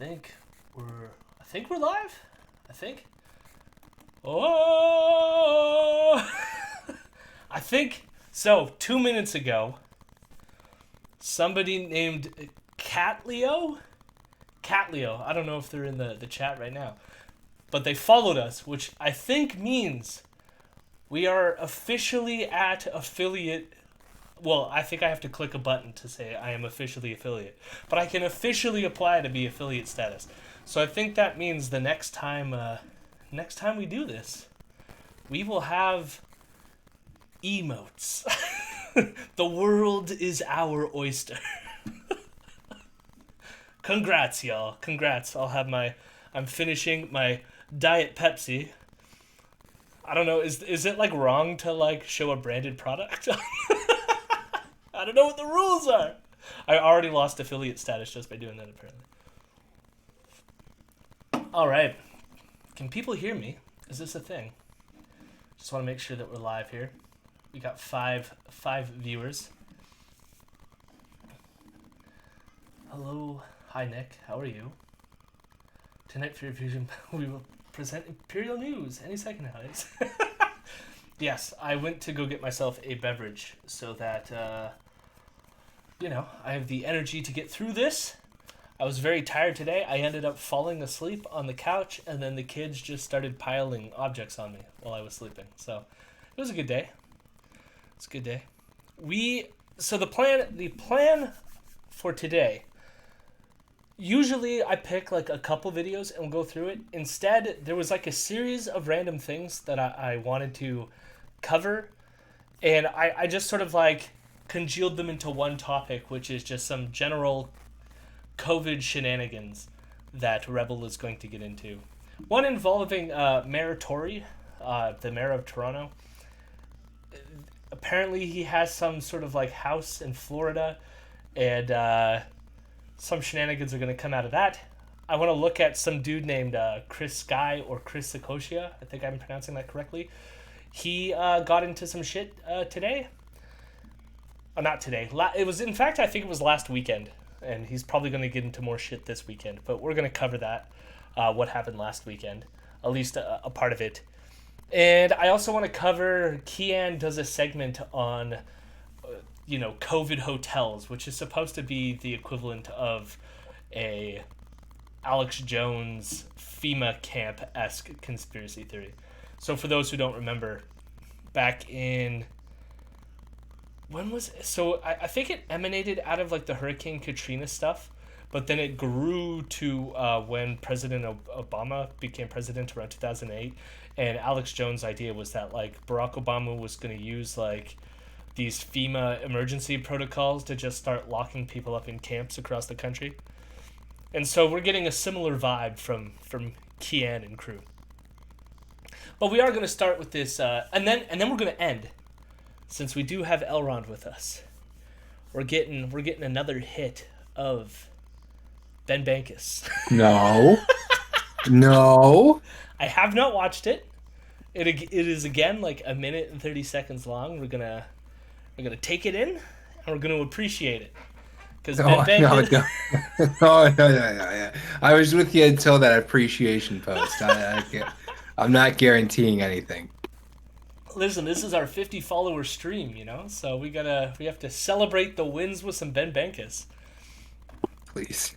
I think we're live. I think. Oh, I think so. 2 minutes ago, somebody named Catleo. Catleo. I don't know if they're in the chat right now, but they followed us, which I think means we are officially at affiliate. Well, I think I have to click a button to say I am officially affiliate, but I can officially apply to be affiliate status. So I think that means the next time we do this, we will have emotes. The world is our oyster. Congrats, y'all. Congrats. I'm finishing my Diet Pepsi. I don't know, is it like wrong to like show a branded product? I don't know what the rules are. I already lost affiliate status just by doing that, apparently. All right. Can people hear me? Is this a thing? Just want to make sure that we're live here. We got five viewers. Hello. Hi, Nick. How are you? Tonight for your fusion, we will present Imperial News any second, Alex. Yes, I went to go get myself a beverage so that, I have the energy to get through this. I was very tired today. I ended up falling asleep on the couch, and then the kids just started piling objects on me while I was sleeping. So it was a good day. It's a good day. So the plan for today, usually I pick like a couple videos and we'll go through it. Instead, there was like a series of random things that I wanted to cover, and I just sort of like congealed them into one topic, which is just some general COVID shenanigans that Rebel is going to get into. One involving Mayor Tory, the mayor of Toronto. Apparently he has some sort of like house in Florida, and some shenanigans are going to come out of that. I want to look at some dude named Chris Sky or Chris Sikoshia. I think I'm pronouncing that correctly. He got into some shit today. Not today. It was, in fact, I think it was last weekend. And he's probably going to get into more shit this weekend. But we're going to cover that, what happened last weekend. At least a part of it. And I also want to cover, Keean does a segment on, COVID hotels, which is supposed to be the equivalent of a Alex Jones FEMA camp-esque conspiracy theory. So for those who don't remember, back in... When was it? So I think it emanated out of like the Hurricane Katrina stuff, but then it grew to when President Obama became president around 2008, and Alex Jones' idea was that like Barack Obama was going to use like these FEMA emergency protocols to just start locking people up in camps across the country. And so we're getting a similar vibe from Keean and crew. But we are going to start with this, and then we're going to end. Since we do have Elrond with us, we're getting another hit of Ben Bankas. No. No. I have not watched it. It is again like a minute and 30 seconds long. We're gonna take it in and we're gonna appreciate it. Because Ben Bankas. No. No. I was with you until that appreciation post. I'm not guaranteeing anything. Listen, this is our 50 follower stream, so we have to celebrate the wins with some Ben Bankas. Please.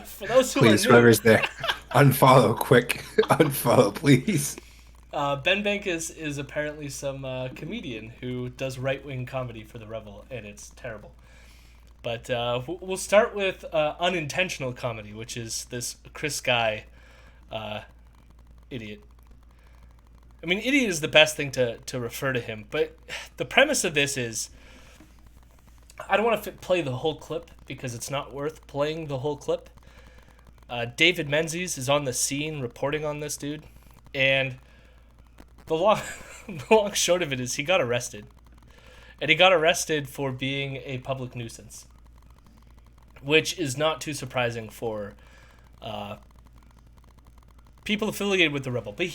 For those who please, are new, whoever's there, unfollow quick. Unfollow, please. Ben Bankas is apparently some comedian who does right-wing comedy for the Rebel, and it's terrible. But we'll start with unintentional comedy, which is this Chris Guy idiot. I mean, idiot is the best thing to refer to him, but the premise of this is, I don't want to play the whole clip because it's not worth playing the whole clip. David Menzies is on the scene reporting on this dude, and the long short of it is he got arrested. And he got arrested for being a public nuisance, which is not too surprising for people affiliated with the Rebel. But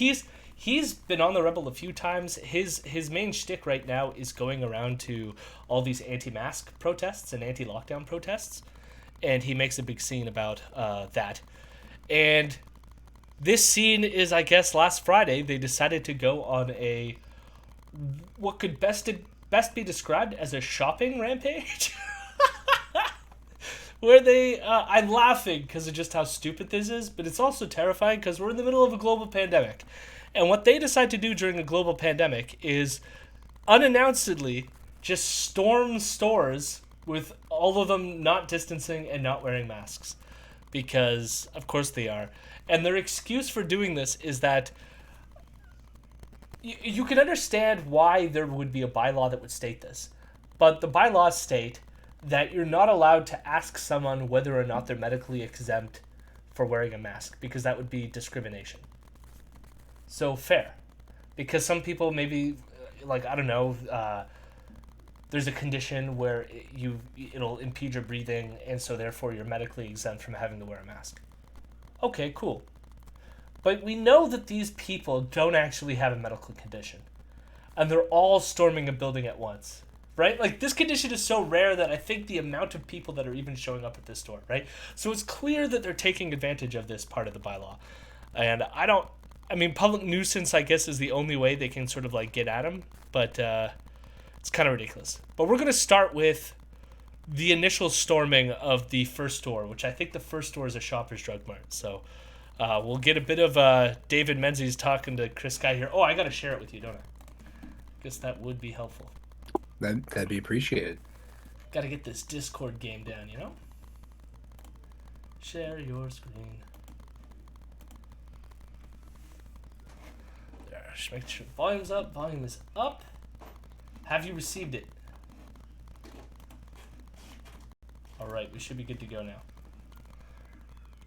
He's been on the Rebel a few times. His main shtick right now is going around to all these anti-mask protests and anti-lockdown protests, and he makes a big scene about that. And this scene is, I guess, last Friday they decided to go on a what could best be described as a shopping rampage. Where they, I'm laughing because of just how stupid this is, but it's also terrifying because we're in the middle of a global pandemic. And what they decide to do during a global pandemic is unannouncedly just storm stores with all of them not distancing and not wearing masks. Because, of course they are. And their excuse for doing this is that you can understand why there would be a bylaw that would state this. But the bylaws state that you're not allowed to ask someone whether or not they're medically exempt for wearing a mask, because that would be discrimination. So fair. Because some people maybe, like, I don't know, there's a condition where it'll impede your breathing, and so therefore you're medically exempt from having to wear a mask. Okay, cool. But we know that these people don't actually have a medical condition. And they're all storming a building at once. Right? Like, this condition is so rare that I think the amount of people that are even showing up at this store, right? So it's clear that they're taking advantage of this part of the bylaw. And public nuisance, I guess, is the only way they can sort of, like, get at them. But it's kind of ridiculous. But we're going to start with the initial storming of the first store, which I think the first store is a Shoppers Drug Mart. So we'll get a bit of David Menzies talking to Chris Guy here. Oh, I got to share it with you, don't I? Guess that would be helpful. That'd be appreciated. Got to get this Discord game down, you know? Share your screen. There, just make sure volume's up. Volume is up. Have you received it? Alright, we should be good to go now.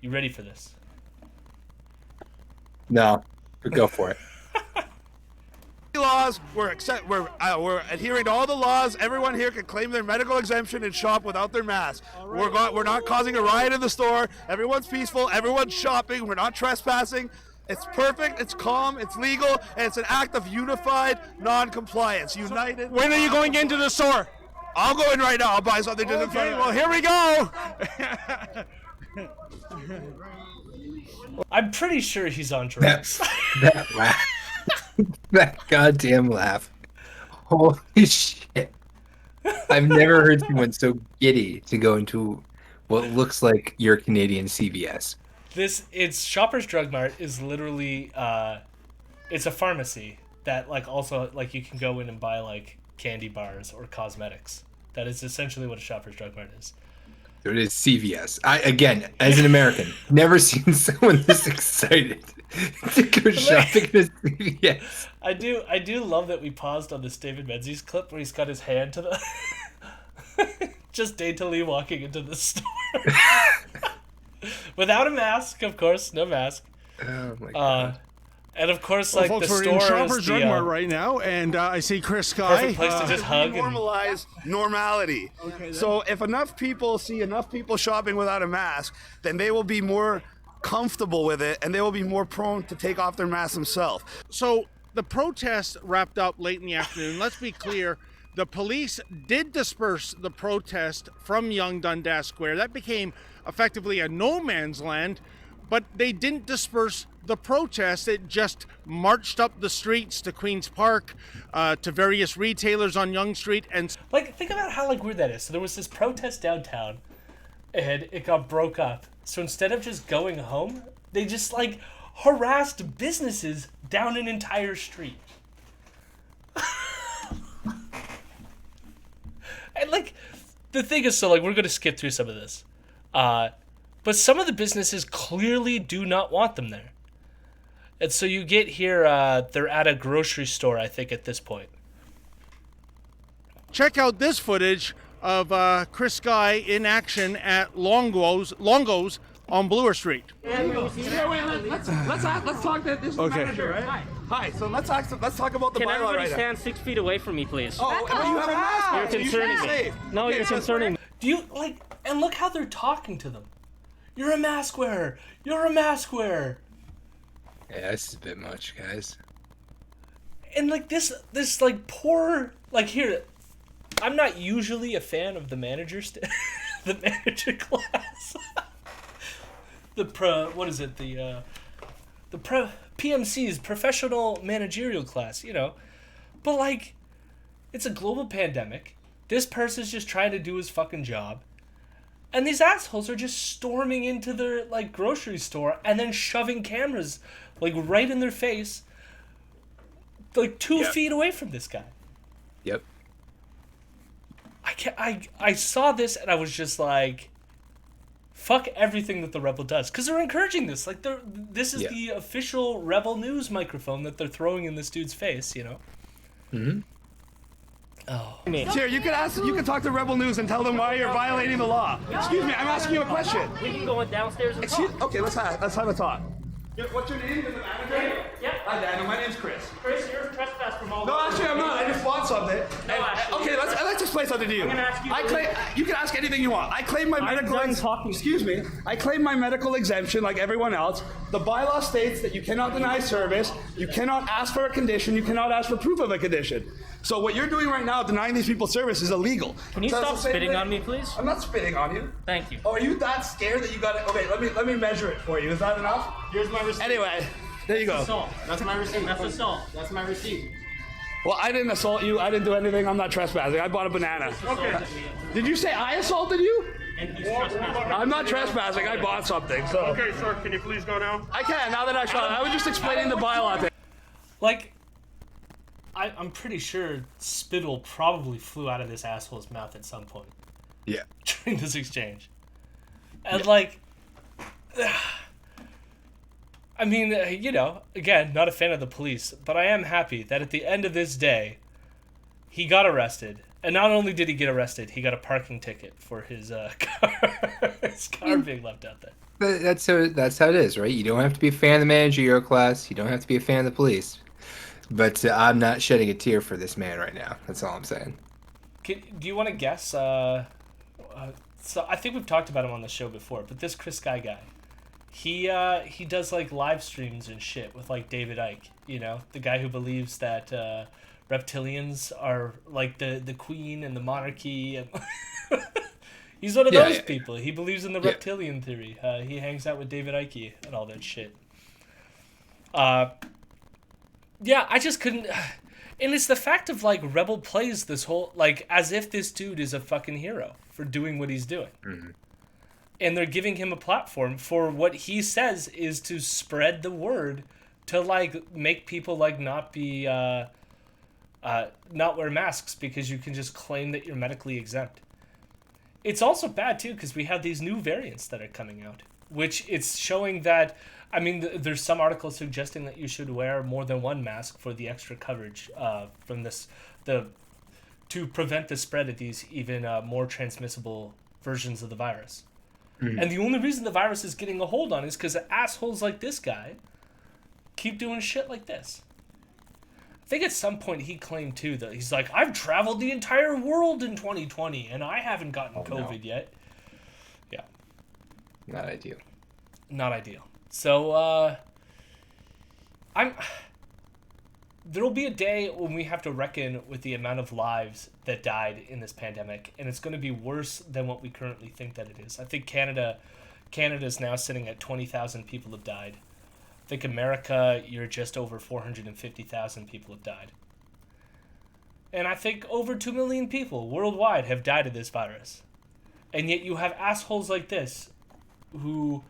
You ready for this? No, but go for it. Laws, we're adhering to all the laws. Everyone here can claim their medical exemption and shop without their mask. Right. We're not causing a riot in the store. Everyone's peaceful. Everyone's shopping. We're not trespassing. It's perfect. It's calm. It's legal, and it's an act of unified non-compliance. United. When are you going into the store? I'll go in right now. I'll buy something. Okay, well, here we go. I'm pretty sure he's on drugs. That laugh. That goddamn laugh. Holy shit. I've never heard someone so giddy to go into what looks like your Canadian CVS. It's Shoppers Drug Mart is literally, it's a pharmacy that, like, also, like, you can go in and buy, like, candy bars or cosmetics. That is essentially what a Shoppers Drug Mart is. It is CVS. Again, as an American, never seen someone this excited to go shopping at CVS. I do love that we paused on this David Menzies clip where he's got his hand to the just daintily walking into the store. Without a mask, of course, no mask. Oh my god. And of course, well, like, folks, the we're store in Shoppers is Drug the Mart right now, and I see Chris Guy. perfect place to just hug. Normalize normality. Okay, so if enough people see enough people shopping without a mask, then they will be more comfortable with it, and they will be more prone to take off their mask themselves. So the protest wrapped up late in the afternoon. Let's be clear. The police did disperse the protest from Yonge Dundas Square. That became effectively a no man's land, but they didn't disperse the protest. It just marched up the streets to Queen's Park, to various retailers on Yonge Street, and Like, think about how, like, weird that is. So there was this protest downtown, and it got broke up. So instead of just going home, they just, like, harassed businesses down an entire street. And, like, the thing is, so, like, we're going to skip through some of this. But some of the businesses clearly do not want them there. And so you get here, they're at a grocery store, I think, at this point. check out this footage of Chris Guy in action at Longo's on Bloor Street. Let's talk to this manager, right? Hi. So let's talk about the Can bylaw everybody right now. stand 6 feet away from me, please? Oh, you have a mask on. You're so you should concerning be me. safe. No, Okay, you're so- concerning me. Do you, like, and look how they're talking to them. You're a mask wearer. You're a mask wearer. Yeah, this is a bit much, guys. And, like, this like, poor, like, here, I'm not usually a fan of the manager, the manager class. what is it, PMC's professional managerial class, you know. But like, it's a global pandemic. This person's just trying to do his fucking job. And these assholes are just storming into their like grocery store and then shoving cameras like right in their face, like 2 feet away from this guy. Yep. I saw this and I was just like, fuck everything that the Rebel does, because they're encouraging this. Like, this is the official Rebel News microphone that they're throwing in this dude's face, you know. Mm-hmm. Oh. Here, you can talk to Rebel News and tell them why you're violating the law. Excuse me, I'm asking you a question. We can go downstairs and talk. Okay, let's have a talk. What's your name? Is it manager? Yeah. Hi, Daniel. My name's Chris. Chris, you're trespassed from all. No, actually, I'm not. I just bought something. Okay, let's explain something to you. I'm gonna ask you. You can ask anything you want. I claim my medical. Excuse me. I claim my medical exemption like everyone else. The bylaw states that you cannot deny service. You cannot ask for a condition. You cannot ask for proof of a condition. So what you're doing right now, denying these people service, is illegal. Can you stop spitting on me, please? I'm not spitting on you. Thank you. Oh, are you that scared that you got it? Okay, let me measure it for you. Is that enough? Here's my receipt. Anyway, there you go. Assault. That's my receipt. That's assault. That's my receipt. Well, I didn't assault you. I didn't do anything. I'm not trespassing. I bought a banana. Okay. Did you say I assaulted you? And he's trespassing. I'm not trespassing. I bought something. So. Okay, sir, can you please go now? I can. Now that I saw it, I was just explaining the bylaw thing. Like, I'm pretty sure spittle probably flew out of this asshole's mouth at some point. Yeah. During this exchange. And like, I mean, you know, again, not a fan of the police, but I am happy that at the end of this day, he got arrested. And not only did he get arrested, he got a parking ticket for his car being left out there. But that's how it is, right? You don't have to be a fan of the managerial class. You don't have to be a fan of the police. But I'm not shedding a tear for this man right now. That's all I'm saying. Do you want to guess? So I think we've talked about him on the show before, but this Chris guy, he does like live streams and shit with like David Icke, you know, the guy who believes that reptilians are like the queen and the monarchy, and he's one of those people. He believes in the reptilian theory. He hangs out with David Icke and all that shit. Yeah, I just couldn't. And it's the fact of like Rebel plays this whole like as if this dude is a fucking hero for doing what he's doing. Mm-hmm. And they're giving him a platform for what he says is to spread the word to like make people like not be not wear masks because you can just claim that you're medically exempt. It's also bad too because we have these new variants that are coming out, which it's showing that. I mean, there's some articles suggesting that you should wear more than one mask for the extra coverage from this, to prevent the spread of these even more transmissible versions of the virus. Mm. And the only reason the virus is getting a hold on is because assholes like this guy keep doing shit like this. I think at some point he claimed too that he's like, I've traveled the entire world in 2020 and I haven't gotten COVID yet. Yeah. Not ideal. Not ideal. So, there'll be a day when we have to reckon with the amount of lives that died in this pandemic, and it's going to be worse than what we currently think that it is. I think Canada's now sitting at 20,000 people have died. I think America, you're just over 450,000 people have died. And I think over 2 million people worldwide have died of this virus. And yet you have assholes like this who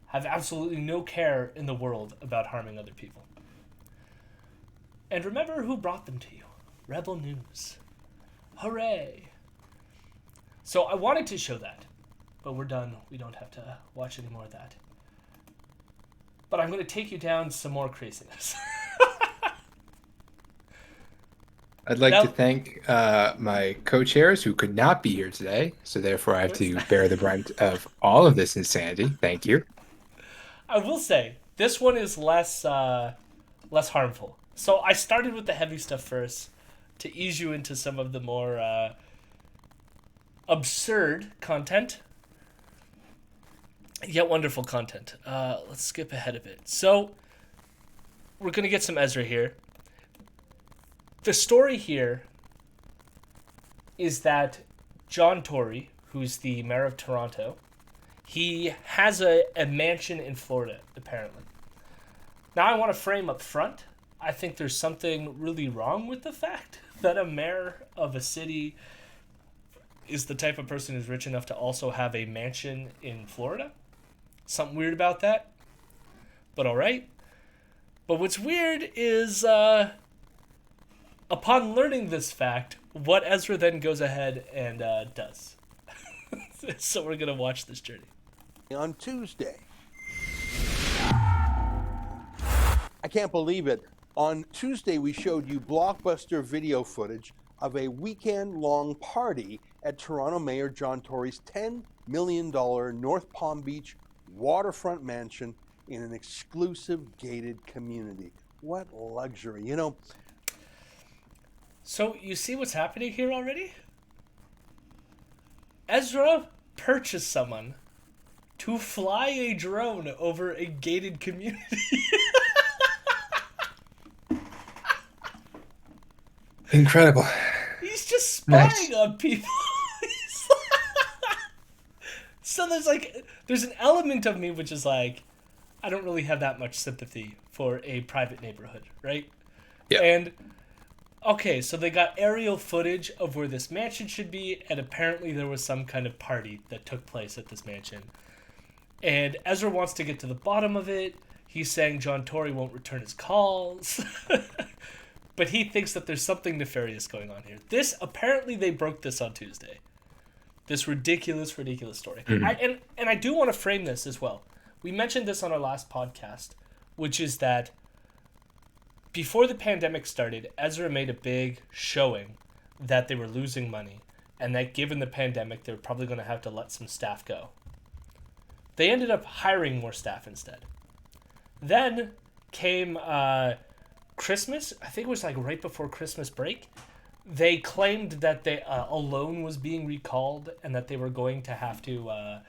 have absolutely no care in the world about harming other people. And remember who brought them to you. Rebel News. Hooray! So I wanted to show that, but we're done. We don't have to watch any more of that. But I'm going to take you down some more craziness. I'd like to thank my co-chairs who could not be here today, so therefore I have to bear the brunt of all of this insanity. Thank you. I will say, this one is less harmful. So I started with the heavy stuff first to ease you into some of the more absurd content, yet wonderful content. Let's skip ahead a bit. So we're going to get some Ezra here. The story here is that John Tory, who's the mayor of Toronto, He has a mansion in Florida, apparently. Now, I want to frame up front. I think there's something really wrong with the fact that a mayor of a city is the type of person who's rich enough to also have a mansion in Florida. Something weird about that. But all right. But what's weird is, upon learning this fact, what Ezra then goes ahead and does. So we're going to watch this journey. On Tuesday. I can't believe it. On Tuesday, we showed you blockbuster video footage of a weekend-long party at Toronto Mayor John Tory's $10 million North Palm Beach waterfront mansion in an exclusive gated community. What luxury, you know. So you see what's happening here already? Ezra purchased someone to fly a drone over a gated community. Incredible. He's just spying Nice. on people. So there's an element of me which is like, I don't really have that much sympathy for a private neighborhood, right? Yeah. And okay, so they got aerial footage of where this mansion should be, and apparently there was some kind of party that took place at this mansion. And Ezra wants to get to the bottom of it. He's saying John Tory won't return his calls. But he thinks that there's something nefarious going on here. Apparently they broke this on Tuesday. This ridiculous story. And I do want to frame this as well. We mentioned this on our last podcast, which is that before the pandemic started, Ezra made a big showing that they were losing money, and that given the pandemic, they were probably going to have to let some staff go. They ended up hiring more staff instead. Then came Christmas. I think it was like right before Christmas break. They claimed that a loan was being recalled, and that they were going to have to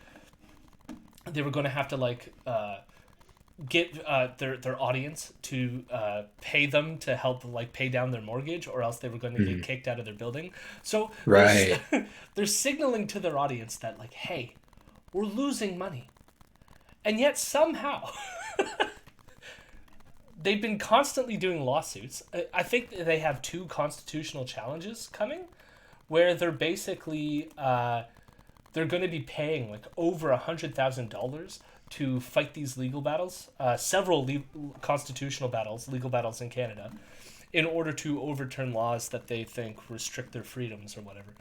get their audience to pay them to help pay down their mortgage, or else they were going to get kicked out of their building. So Right. they're signaling to their audience that hey, we're losing money, and yet somehow they've been constantly doing lawsuits. I think they have 2 constitutional challenges coming, where they're basically they're going to be paying over $100,000 to fight these legal battles, several constitutional battles, legal battles in Canada, in order to overturn laws that they think restrict their freedoms or whatever.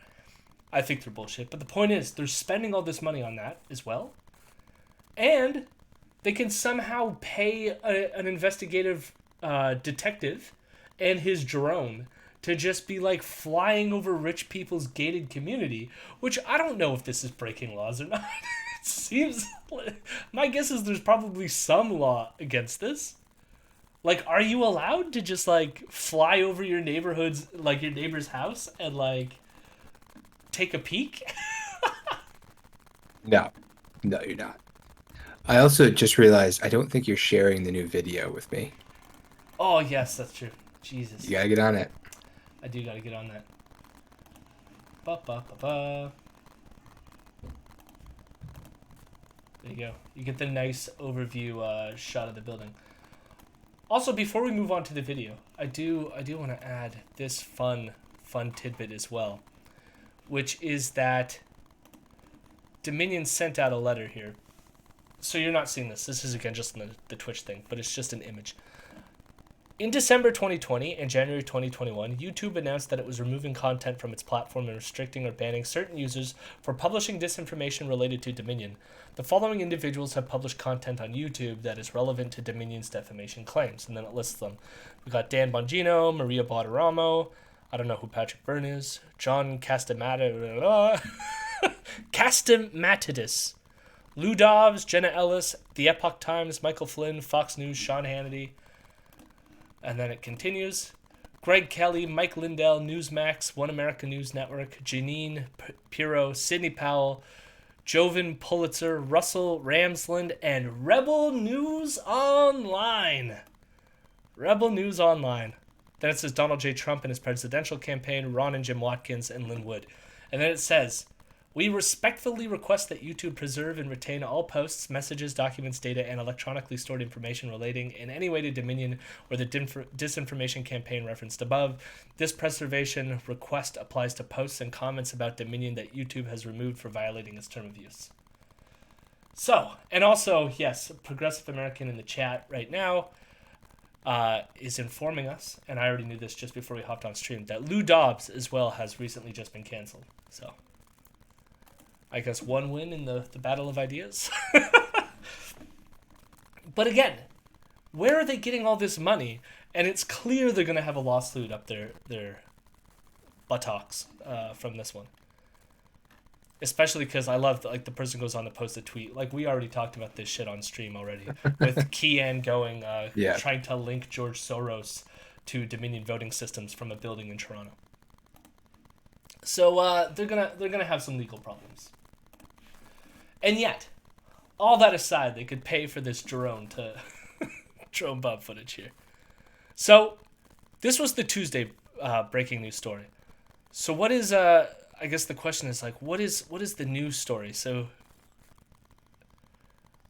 I think they're bullshit. But the point is, they're spending all this money on that as well, and they can somehow pay an investigative detective and his drone to just be flying over rich people's gated community, which I don't know if this is breaking laws or not. It seems, my guess is there's probably some law against this. Are you allowed to just fly over your neighborhood's, your neighbor's house and take a peek? No, you're not. I also just realized I don't think you're sharing the new video with me. Oh, yes, that's true. Jesus. You gotta get on it. I do gotta get on that. Ba-ba-ba-ba. There you go. You get the nice overview shot of the building. Also, before we move on to the video, I do want to add this fun tidbit as well, which is that Dominion sent out a letter here. So you're not seeing this. This is, again, just the Twitch thing, but it's just an image. In December 2020 and January 2021, YouTube announced that it was removing content from its platform and restricting or banning certain users for publishing disinformation related to Dominion. The following individuals have published content on YouTube that is relevant to Dominion's defamation claims, and then it lists them. We got Dan Bongino, Maria Bartiromo, I don't know who Patrick Byrne is, John Castamatidis, Lou Dobbs, Jenna Ellis, The Epoch Times, Michael Flynn, Fox News, Sean Hannity. And then it continues. Greg Kelly, Mike Lindell, Newsmax, One America News Network, Janine Pirro, Sidney Powell, Jovan Pulitzer, Russell Ramsland, and Rebel News Online. Rebel News Online. Then it says Donald J. Trump and his presidential campaign, Ron and Jim Watkins, and Lynn Wood. And then it says, We respectfully request that YouTube preserve and retain all posts, messages, documents, data, and electronically stored information relating in any way to Dominion or the disinformation campaign referenced above. This preservation request applies to posts and comments about Dominion that YouTube has removed for violating its term of use. So, and also, yes, Progressive American in the chat right now is informing us, and I already knew this just before we hopped on stream, that Lou Dobbs as well has recently just been canceled. So I guess one win in the battle of ideas. But again, where are they getting all this money? And it's clear they're going to have a lawsuit up their buttocks from this one. Especially because I love that, like, the person goes on to post a tweet. Like, we already talked about this shit on stream already. With Keean going, trying to link George Soros to Dominion voting systems from a building in Toronto. So they're gonna have some legal problems. And yet, all that aside, they could pay for this drone bomb footage here. So, this was the Tuesday breaking news story. So what is I guess the question is, like, what is the news story? So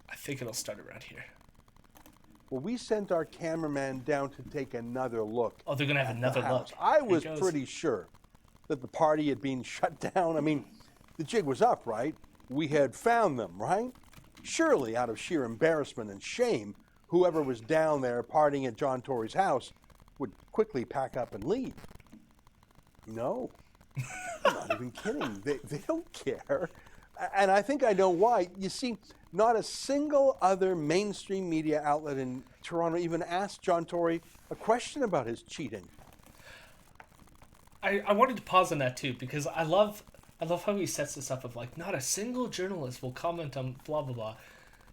I think it'll start around here. Well, we sent our cameraman down to take another look. Oh, they're gonna have another look. I was pretty sure that the party had been shut down. I mean, the jig was up, right? We had found them, right? Surely, out of sheer embarrassment and shame, whoever was down there partying at John Tory's house would quickly pack up and leave. No, I'm not even kidding. They don't care. And I think I know why. You see, not a single other mainstream media outlet in Toronto even asked John Tory a question about his cheating. I wanted to pause on that too, because I love how he sets this up of, like, not a single journalist will comment on blah blah blah.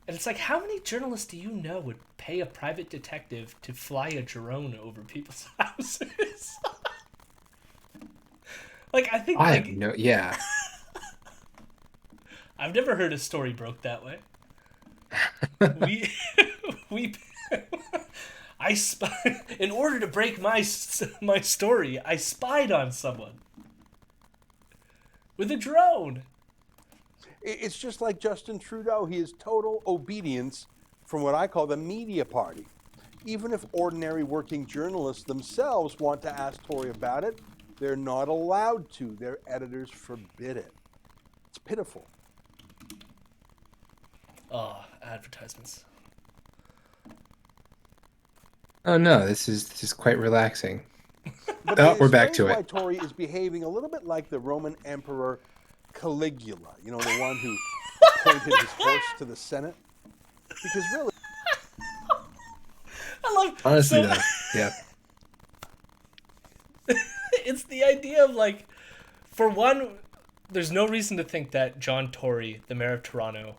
And it's like, how many journalists do you know would pay a private detective to fly a drone over people's houses? Like, I think I know, yeah. I've never heard a story broke that way. In order to break my story, I spied on someone with a drone. It's just like Justin Trudeau. He is total obedience from what I call the media party. Even if ordinary working journalists themselves want to ask Tory about it, they're not allowed to. Their editors forbid it. It's pitiful. Oh, advertisements. Oh no, this is quite relaxing. But Oh, we're back to why it. Tory is behaving a little bit like the Roman Emperor Caligula, you know, the one who pointed his horse to the Senate. Because really, I love. Honestly, so, though, yeah. It's the idea of, like, for one, there's no reason to think that John Tory, the mayor of Toronto,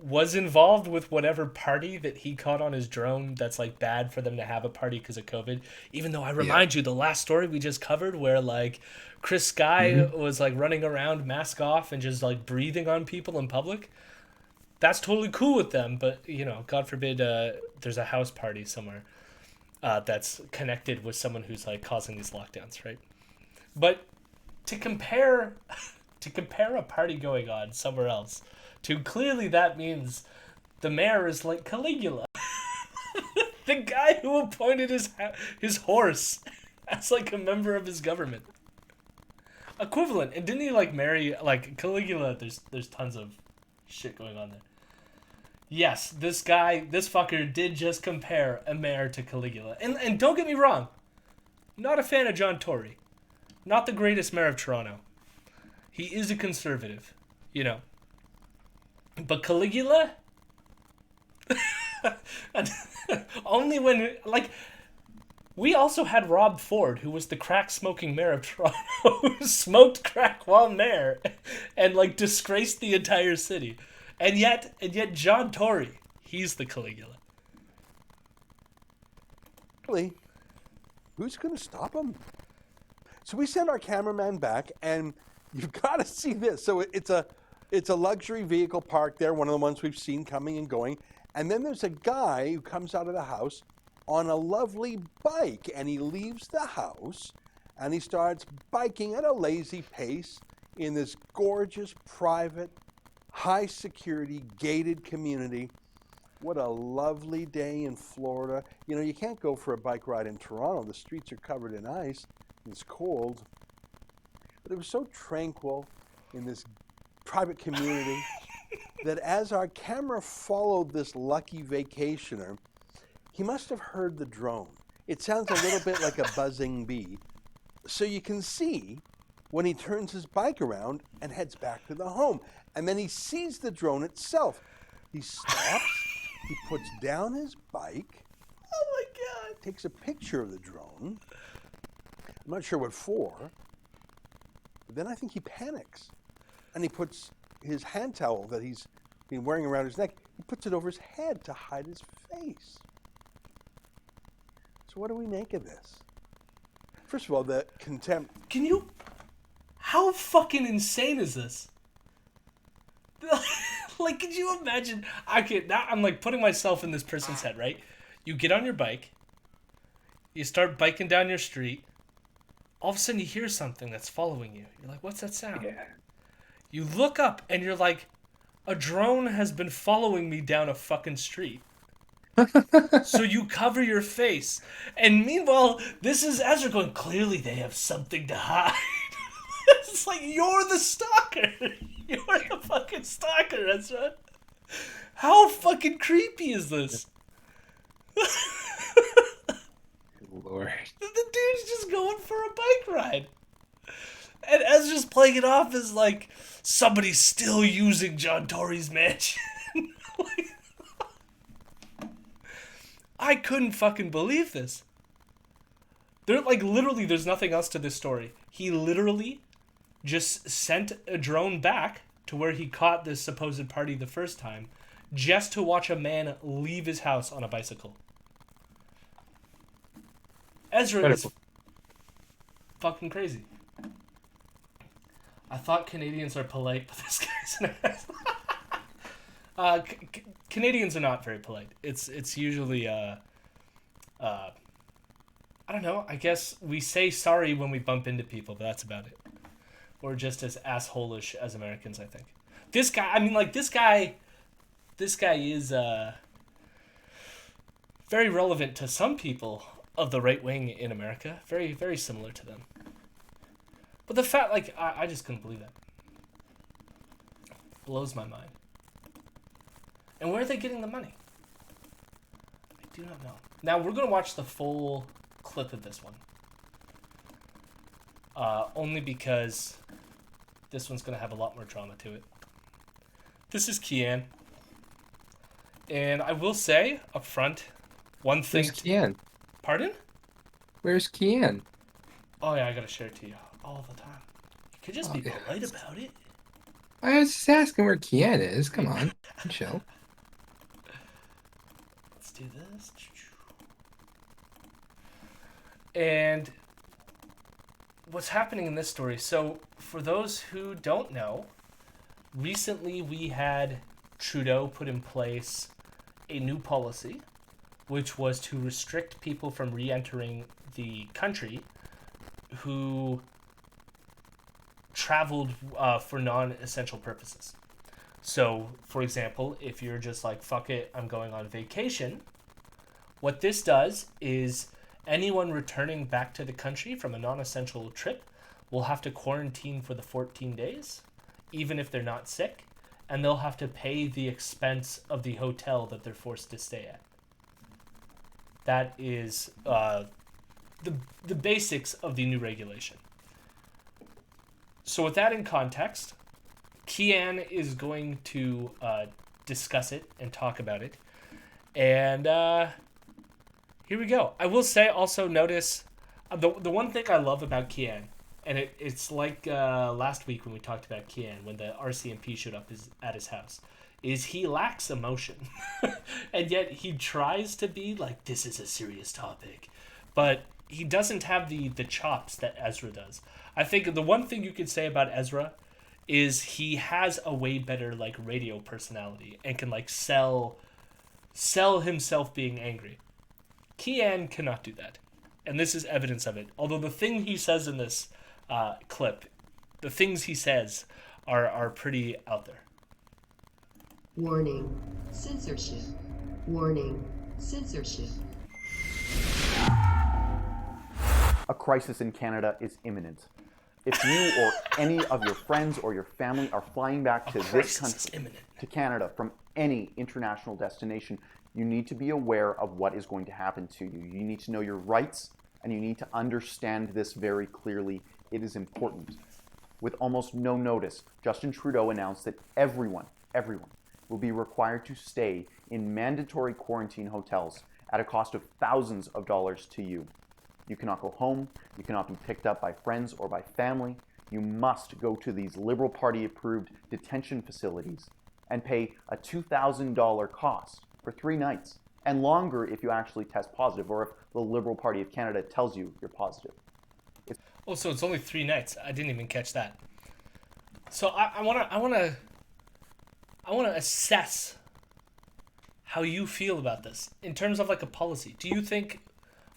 was involved with whatever party that he caught on his drone that's, like, bad for them to have a party because of COVID. Even though I remind you, the last story we just covered where, like, Chris Sky was, like, running around mask off and just, like, breathing on people in public. That's totally cool with them, but, you know, God forbid there's a house party somewhere that's connected with someone who's, like, causing these lockdowns, right? But to compare a party going on somewhere else to clearly that means the mayor is like Caligula. The guy who appointed his horse as, like, a member of his government. Equivalent. And didn't he, like, marry, like, Caligula? There's tons of shit going on there. Yes, this fucker did just compare a mayor to Caligula. And don't get me wrong, not a fan of John Tory. Not the greatest mayor of Toronto. He is a conservative, you know. But Caligula? Only when, like, we also had Rob Ford, who was the crack-smoking mayor of Toronto, who smoked crack while mayor and, like, disgraced the entire city. And yet John Tory, he's the Caligula. really, who's going to stop him? So we send our cameraman back, and you've got to see this. So it's a luxury vehicle parked there, one of the ones we've seen coming and going. And then there's a guy who comes out of the house on a lovely bike, and he leaves the house, and he starts biking at a lazy pace in this gorgeous, private, high security, gated community. What a lovely day in Florida. You know, you can't go for a bike ride in Toronto. The streets are covered in ice. It's cold. But it was so tranquil in this private community that as our camera followed this lucky vacationer, he must have heard the drone. It sounds a little bit like a buzzing bee. So you can see when he turns his bike around and heads back to the home. And then he sees the drone itself. He stops, he puts down his bike. Oh my God. Takes a picture of the drone. I'm not sure what for. But then I think he panics. And he puts his hand towel that he's been wearing around his neck, he puts it over his head to hide his face. So what do we make of this? First of all, the contempt. How fucking insane is this? Like, could you imagine? Now I'm like putting myself in this person's head, right? You get on your bike, you start biking down your street, all of a sudden you hear something that's following you. You're like, what's that sound? Yeah. You look up and you're like, a drone has been following me down a fucking street. So you cover your face. And meanwhile, this is Ezra going, clearly they have something to hide. It's like, you're the stalker. You're the fucking stalker, Ezra. How fucking creepy is this? Lord. The dude's just going for a bike ride. And Ezra's playing it off as like, somebody's still using John Tory's mansion. Like, I couldn't fucking believe this. Literally, there's nothing else to this story. He literally just sent a drone back to where he caught this supposed party the first time, just to watch a man leave his house on a bicycle. Ezra is fucking crazy. I thought Canadians are polite, but this guy's an ass. Canadians are not very polite. It's usually I don't know. I guess we say sorry when we bump into people, but that's about it. We're just as asshole-ish as Americans, I think. This guy is very relevant to some people of the right wing in America. Very, very similar to them. But the fact, I just couldn't believe that. Blows my mind. And where are they getting the money? I do not know. Now, we're going to watch the full clip of this one. Only because this one's going to have a lot more drama to it. This is Keean. And I will say, up front, one thing... Where's Keean? Pardon? Where's Keean? Oh, yeah, I got to share it to you all the time. You could just be polite about it. I was just asking where Keean is. Come on. Chill. Let's do this. And what's happening in this story? So, for those who don't know, recently we had Trudeau put in place a new policy, which was to restrict people from re-entering the country who traveled for non-essential purposes. So, for example, if you're just like, fuck it, I'm going on vacation, what this does is anyone returning back to the country from a non-essential trip will have to quarantine for the 14 days, even if they're not sick, and they'll have to pay the expense of the hotel that they're forced to stay at. That is the basics of the new regulation. So with that in context, Keean is going to discuss it and talk about it. And here we go. I will say, also notice, the one thing I love about Keean, and it's like last week when we talked about Keean, when the RCMP showed up at his house, is he lacks emotion. And yet he tries to be like, this is a serious topic. But he doesn't have the chops that Ezra does. I think the one thing you could say about Ezra is he has a way better like radio personality and can like sell himself being angry. Keean cannot do that. And this is evidence of it. Although the thing he says in this clip the things he says are pretty out there. Warning, censorship. Warning, censorship. A crisis in Canada is imminent. If you or any of your friends or your family are flying back to this country, to Canada, from any international destination, you need to be aware of what is going to happen to you. You need to know your rights, and you need to understand this very clearly. It is important. With almost no notice, Justin Trudeau announced that everyone will be required to stay in mandatory quarantine hotels at a cost of thousands of dollars to you. You cannot go home. You cannot be picked up by friends or by family. You must go to these Liberal Party approved detention facilities and pay a $2,000 cost for 3 nights, and longer if you actually test positive, or if the Liberal Party of Canada tells you you're positive. Oh, so it's only 3 nights. I didn't even catch that. So I wanna assess how you feel about this in terms of like a policy. Do you think?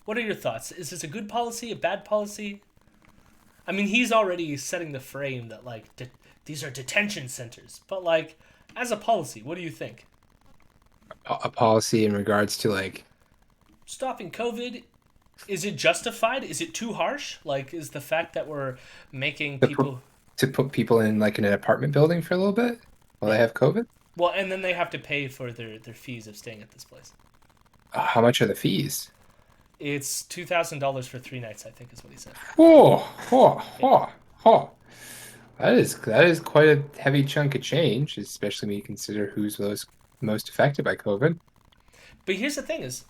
What are your thoughts? Is this a good policy, a bad policy? I mean, he's already setting the frame that like these are detention centers, but like as a policy, what do you think? A policy in regards to like Stopping COVID, is it justified? Is it too harsh? Like, is the fact that we're making people to put people in like in an apartment building for a little bit while they have COVID? Well, and then they have to pay for their fees of staying at this place. How much are the fees? It's $2,000 for 3 nights, I think is what he said. That is quite a heavy chunk of change, especially when you consider who's most affected by COVID. But here's the thing is,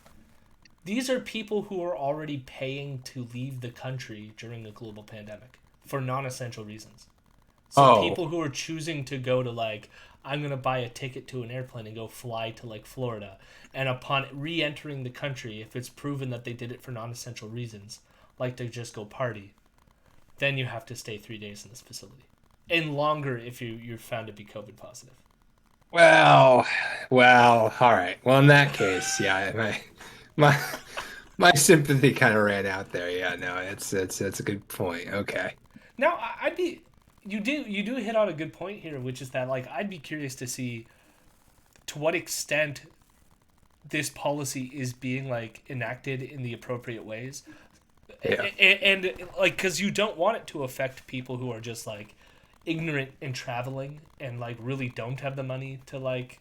these are people who are already paying to leave the country during a global pandemic for non-essential reasons. So people who are choosing to go to like, I'm going to buy a ticket to an airplane and go fly to like Florida. And upon re-entering the country, if it's proven that they did it for non-essential reasons, like to just go party, then you have to stay 3 days in this facility. And longer if you're found to be COVID positive. Well, all right. Well, in that case, yeah, my sympathy kind of ran out there. Yeah, no, it's a good point. Okay. Now, you do hit on a good point here, which is that like I'd be curious to see to what extent this policy is being like enacted in the appropriate ways. Yeah. And like, because you don't want it to affect people who are just like ignorant in traveling and like really don't have the money to like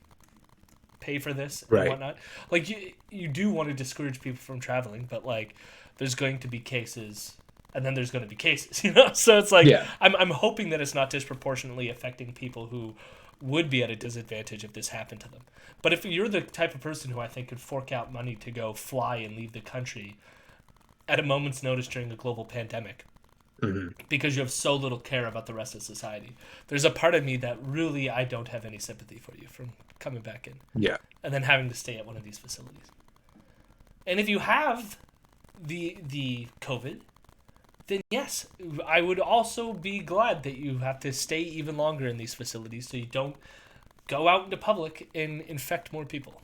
pay for this and whatnot. Like you do want to discourage people from traveling, but like there's going to be cases and then there's going to be cases, you know? So it's like, I'm hoping that it's not disproportionately affecting people who would be at a disadvantage if this happened to them. But if you're the type of person who I think could fork out money to go fly and leave the country at a moment's notice during a global pandemic, because you have so little care about the rest of society, there's a part of me that really I don't have any sympathy for you from coming back in. Yeah. And then having to stay at one of these facilities. And if you have the COVID, then yes, I would also be glad that you have to stay even longer in these facilities so you don't go out into public and infect more people.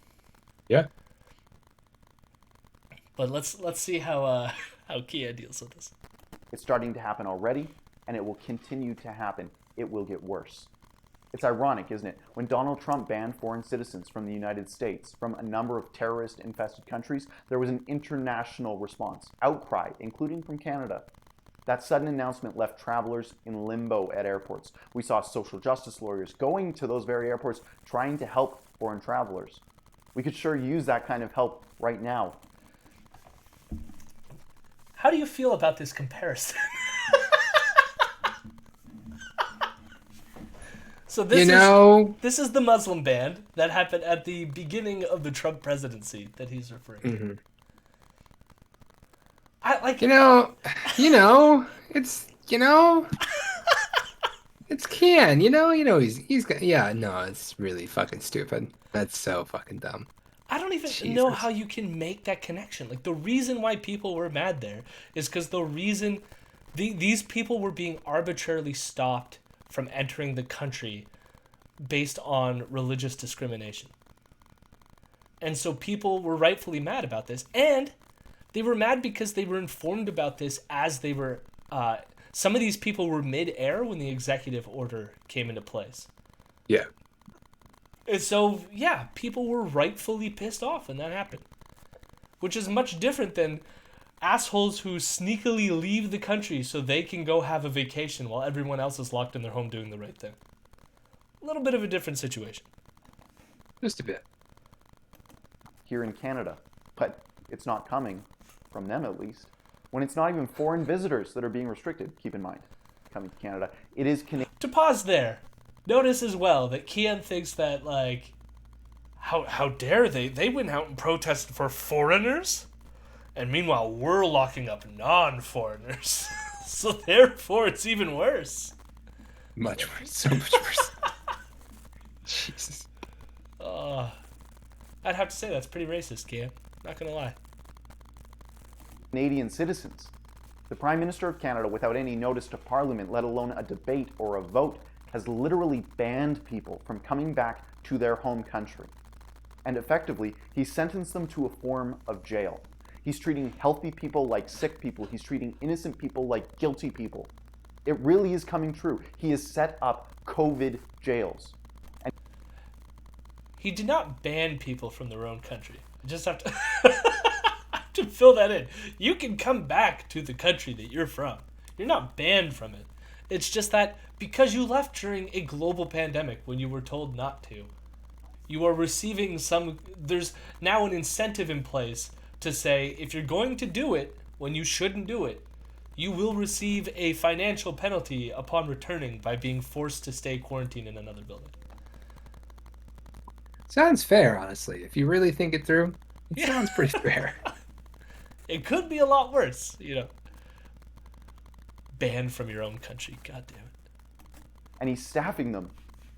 Yeah. But let's see how Keean deals with this. It's starting to happen already, and it will continue to happen. It will get worse. It's ironic, isn't it? When Donald Trump banned foreign citizens from the United States, from a number of terrorist-infested countries, there was an international response, outcry, including from Canada. That sudden announcement left travelers in limbo at airports. We saw social justice lawyers going to those very airports trying to help foreign travelers. We could sure use that kind of help right now. How do you feel about this comparison? So this is the Muslim ban that happened at the beginning of the Trump presidency that he's referring to. Mm-hmm. I like it's Keean, he's got it's really fucking stupid. That's so fucking dumb. I don't even know how you can make that connection. Like the reason why people were mad there is because these people were being arbitrarily stopped from entering the country based on religious discrimination. And so people were rightfully mad about this. And they were mad because they were informed about this as they were... some of these people were mid-air when the executive order came into place. Yeah. And so, yeah, people were rightfully pissed off when that happened. Which is much different than assholes who sneakily leave the country so they can go have a vacation while everyone else is locked in their home doing the right thing. A little bit of a different situation. Just a bit. Here in Canada, but it's not coming from them, at least. When it's not even foreign visitors that are being restricted, keep in mind, coming to Canada, it is Canadian. To pause there, notice as well that Keean thinks that, like, how dare they? They went out and protested for foreigners, and meanwhile we're locking up non-foreigners. So therefore it's even worse. Much worse. So much worse. Jesus. I'd have to say that's pretty racist, Keean. Not gonna lie. Canadian citizens. The Prime Minister of Canada, without any notice to Parliament, let alone a debate or a vote, has literally banned people from coming back to their home country. And effectively, he sentenced them to a form of jail. He's treating healthy people like sick people. He's treating innocent people like guilty people. It really is coming true. He has set up COVID jails. And he did not ban people from their own country. I just have to, to fill that in. You can come back to the country that you're from. You're not banned from it. It's just that because you left during a global pandemic when you were told not to, you are receiving there's now an incentive in place to say if you're going to do it when you shouldn't do it, you will receive a financial penalty upon returning by being forced to stay quarantined in another building. Sounds fair, honestly. If you really think it through, it sounds pretty fair. It could be a lot worse, you know. Banned from your own country, god damn it. And he's staffing them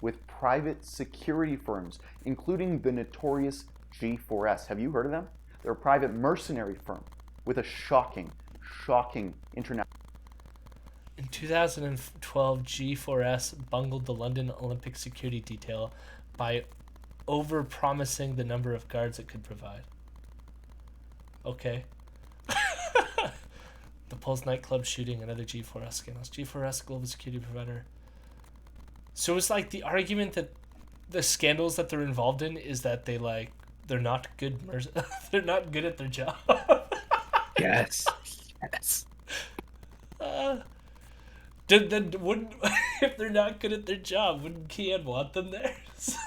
with private security firms, including the notorious G4S. Have you heard of them? They're a private mercenary firm with a shocking international... In 2012, G4S bungled the London Olympic security detail by over-promising the number of guards it could provide. Okay. The Pulse nightclub shooting and other G4S scandals. G4S, global security provider. So it's like the argument that the scandals that they're involved in is that they're not good they're not good at their job. Yes. Wouldn't if they're not good at their job, wouldn't Keean want them there? So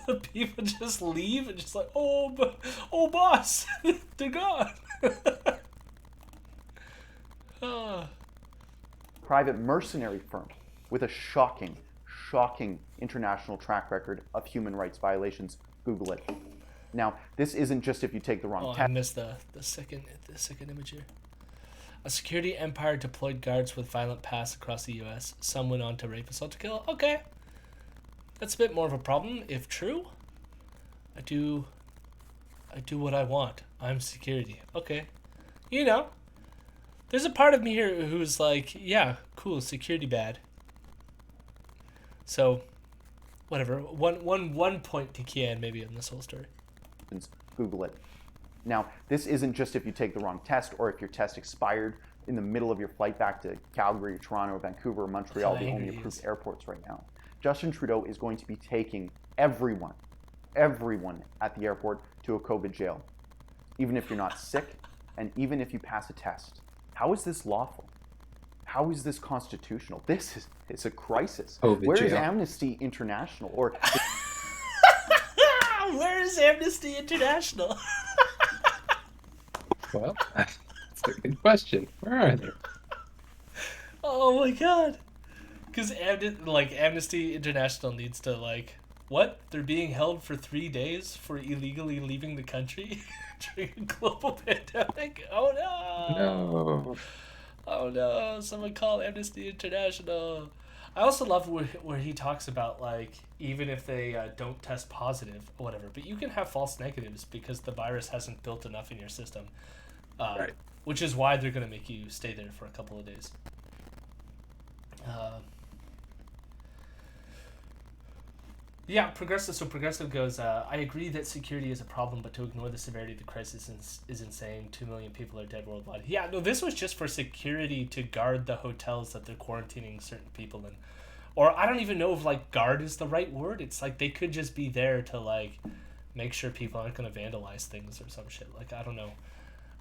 the people just leave and just like, oh boss, they're gone. Private mercenary firm with a shocking international track record of human rights violations. Google it. Now, this isn't just if you take the wrong test. I missed the second image here. A security empire deployed guards with violent past across the U.S. Some went on to rape, assault, to kill. Okay, that's a bit more of a problem if true. I do what I want. I'm security. Okay, you know, there's a part of me here who's like, yeah, cool, security bad. So, whatever. One point to Keean maybe in this whole story. Google it. Now, this isn't just if you take the wrong test or if your test expired in the middle of your flight back to Calgary, Toronto, Vancouver, or Montreal, the only approved airports right now. Justin Trudeau is going to be taking everyone at the airport to a COVID jail, even if you're not sick and even if you pass a test. How is this lawful? How is this constitutional? This is a crisis. Where is Amnesty International? Or where is Amnesty International? Well, that's a good question. Where are they? Oh my god. Because Amnesty International needs to what? They're being held for 3 days for illegally leaving the country during a global pandemic? Oh no! No. Oh no, someone call Amnesty International. I also love where he talks about even if they don't test positive or whatever, but you can have false negatives because the virus hasn't built enough in your system. Right. Which is why they're going to make you stay there for a couple of days. Yeah, progressive. So progressive goes, I agree that security is a problem, but to ignore the severity of the crisis is insane. 2 million people are dead worldwide. Yeah, no, this was just for security to guard the hotels that they're quarantining certain people in. Or I don't even know if, like, guard is the right word. It's like they could just be there to, like, make sure people aren't going to vandalize things or some shit. Like, I don't know.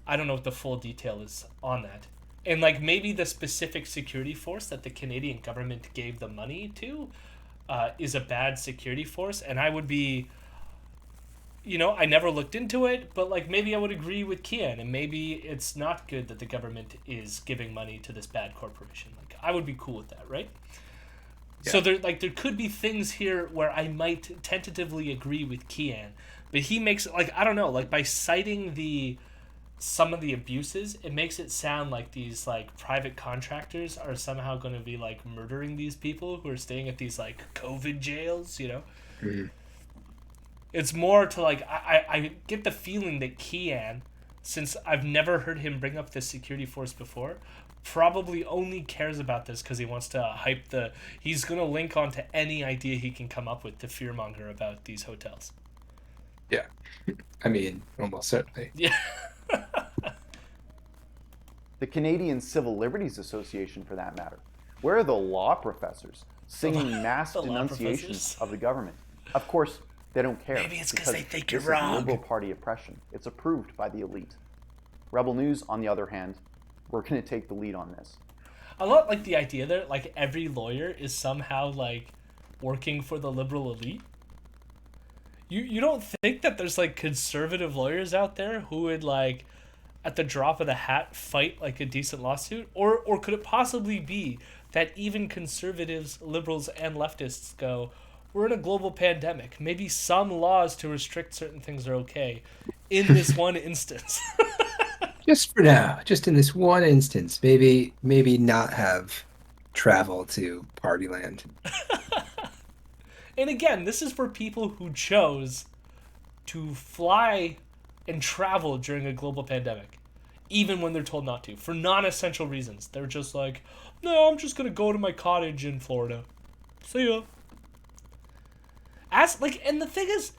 I don't know what the full detail is on that. And, like, maybe the specific security force that the Canadian government gave the money to is a bad security force, and I would be, I never looked into it, but, like, maybe I would agree with Keean, and maybe it's not good that the government is giving money to this bad corporation. Like, I would be cool with that, right? Yeah. So there could be things here where I might tentatively agree with Keean, but he makes it, like, I don't know, like, by citing some of the abuses, it makes it sound like these, like, private contractors are somehow going to be, like, murdering these people who are staying at these, like, COVID jails, Mm-hmm. It's more to, like, I get the feeling that Keean, since I've never heard him bring up this security force before, probably only cares about this because he wants to hype he's going to link onto any idea he can come up with to fearmonger about these hotels. Yeah. I mean, almost certainly. Yeah. The Canadian Civil Liberties Association, for that matter. Where are the law professors singing mass denunciations of the government? Of course, they don't care. Maybe it's because they think you're this wrong. Is Liberal Party oppression. It's approved by the elite. Rebel News, on the other hand, we're going to take the lead on this. I love, like, the idea there, like, every lawyer is somehow, like, working for the liberal elite. You don't think that there's, like, conservative lawyers out there who would, like, at the drop of the hat fight, like, a decent lawsuit? Or could it possibly be that even conservatives, liberals, and leftists go, we're in a global pandemic. Maybe some laws to restrict certain things are okay in this one instance. Just for now, just in this one instance, maybe not have travel to Partyland. And again, this is for people who chose to fly and travel during a global pandemic, even when they're told not to, for non-essential reasons. They're just like, no, I'm just going to go to my cottage in Florida. See ya. And the thing is,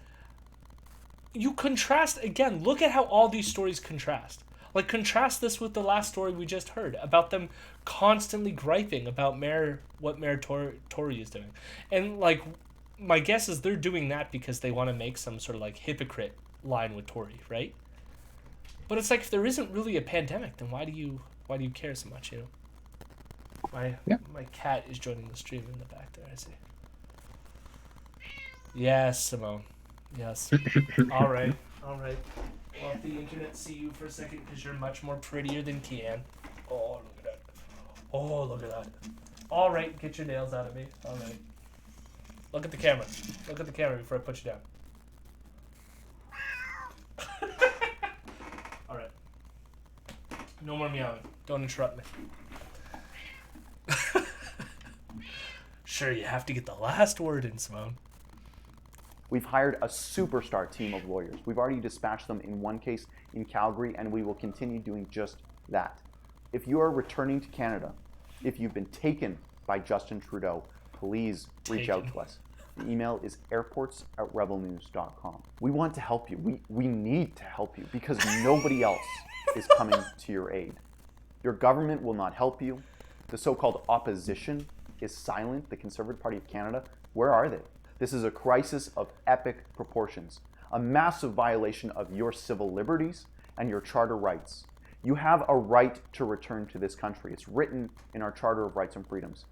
you contrast, again, look at how all these stories contrast. Like, contrast this with the last story we just heard about them constantly griping about what Mayor Tory is doing. And, like, my guess is they're doing that because they want to make some sort of, like, hypocrite line with Tory, right? But it's like, if there isn't really a pandemic, then why do you care so much, My cat is joining the stream in the back there, I see. Yes, Simone. Yes. All right. I'll let the internet see you for a second because you're much more prettier than Keean. Oh, look at that. Oh, look at that. All right, get your nails out of me. All right. Look at the camera. Look at the camera before I put you down. All right. No more meowing. Don't interrupt me. Sure, you have to get the last word in, Simone. We've hired a superstar team of lawyers. We've already dispatched them in one case in Calgary, and we will continue doing just that. If you are returning to Canada, if you've been taken by Justin Trudeau, please reach out to us. The email is airports@rebelnews.com. We want to help you. We need to help you because nobody else is coming to your aid. Your government will not help you. The so-called opposition is silent. The Conservative Party of Canada, where are they? This is a crisis of epic proportions, a massive violation of your civil liberties and your charter rights. You have a right to return to this country. It's written in our Charter of Rights and Freedoms.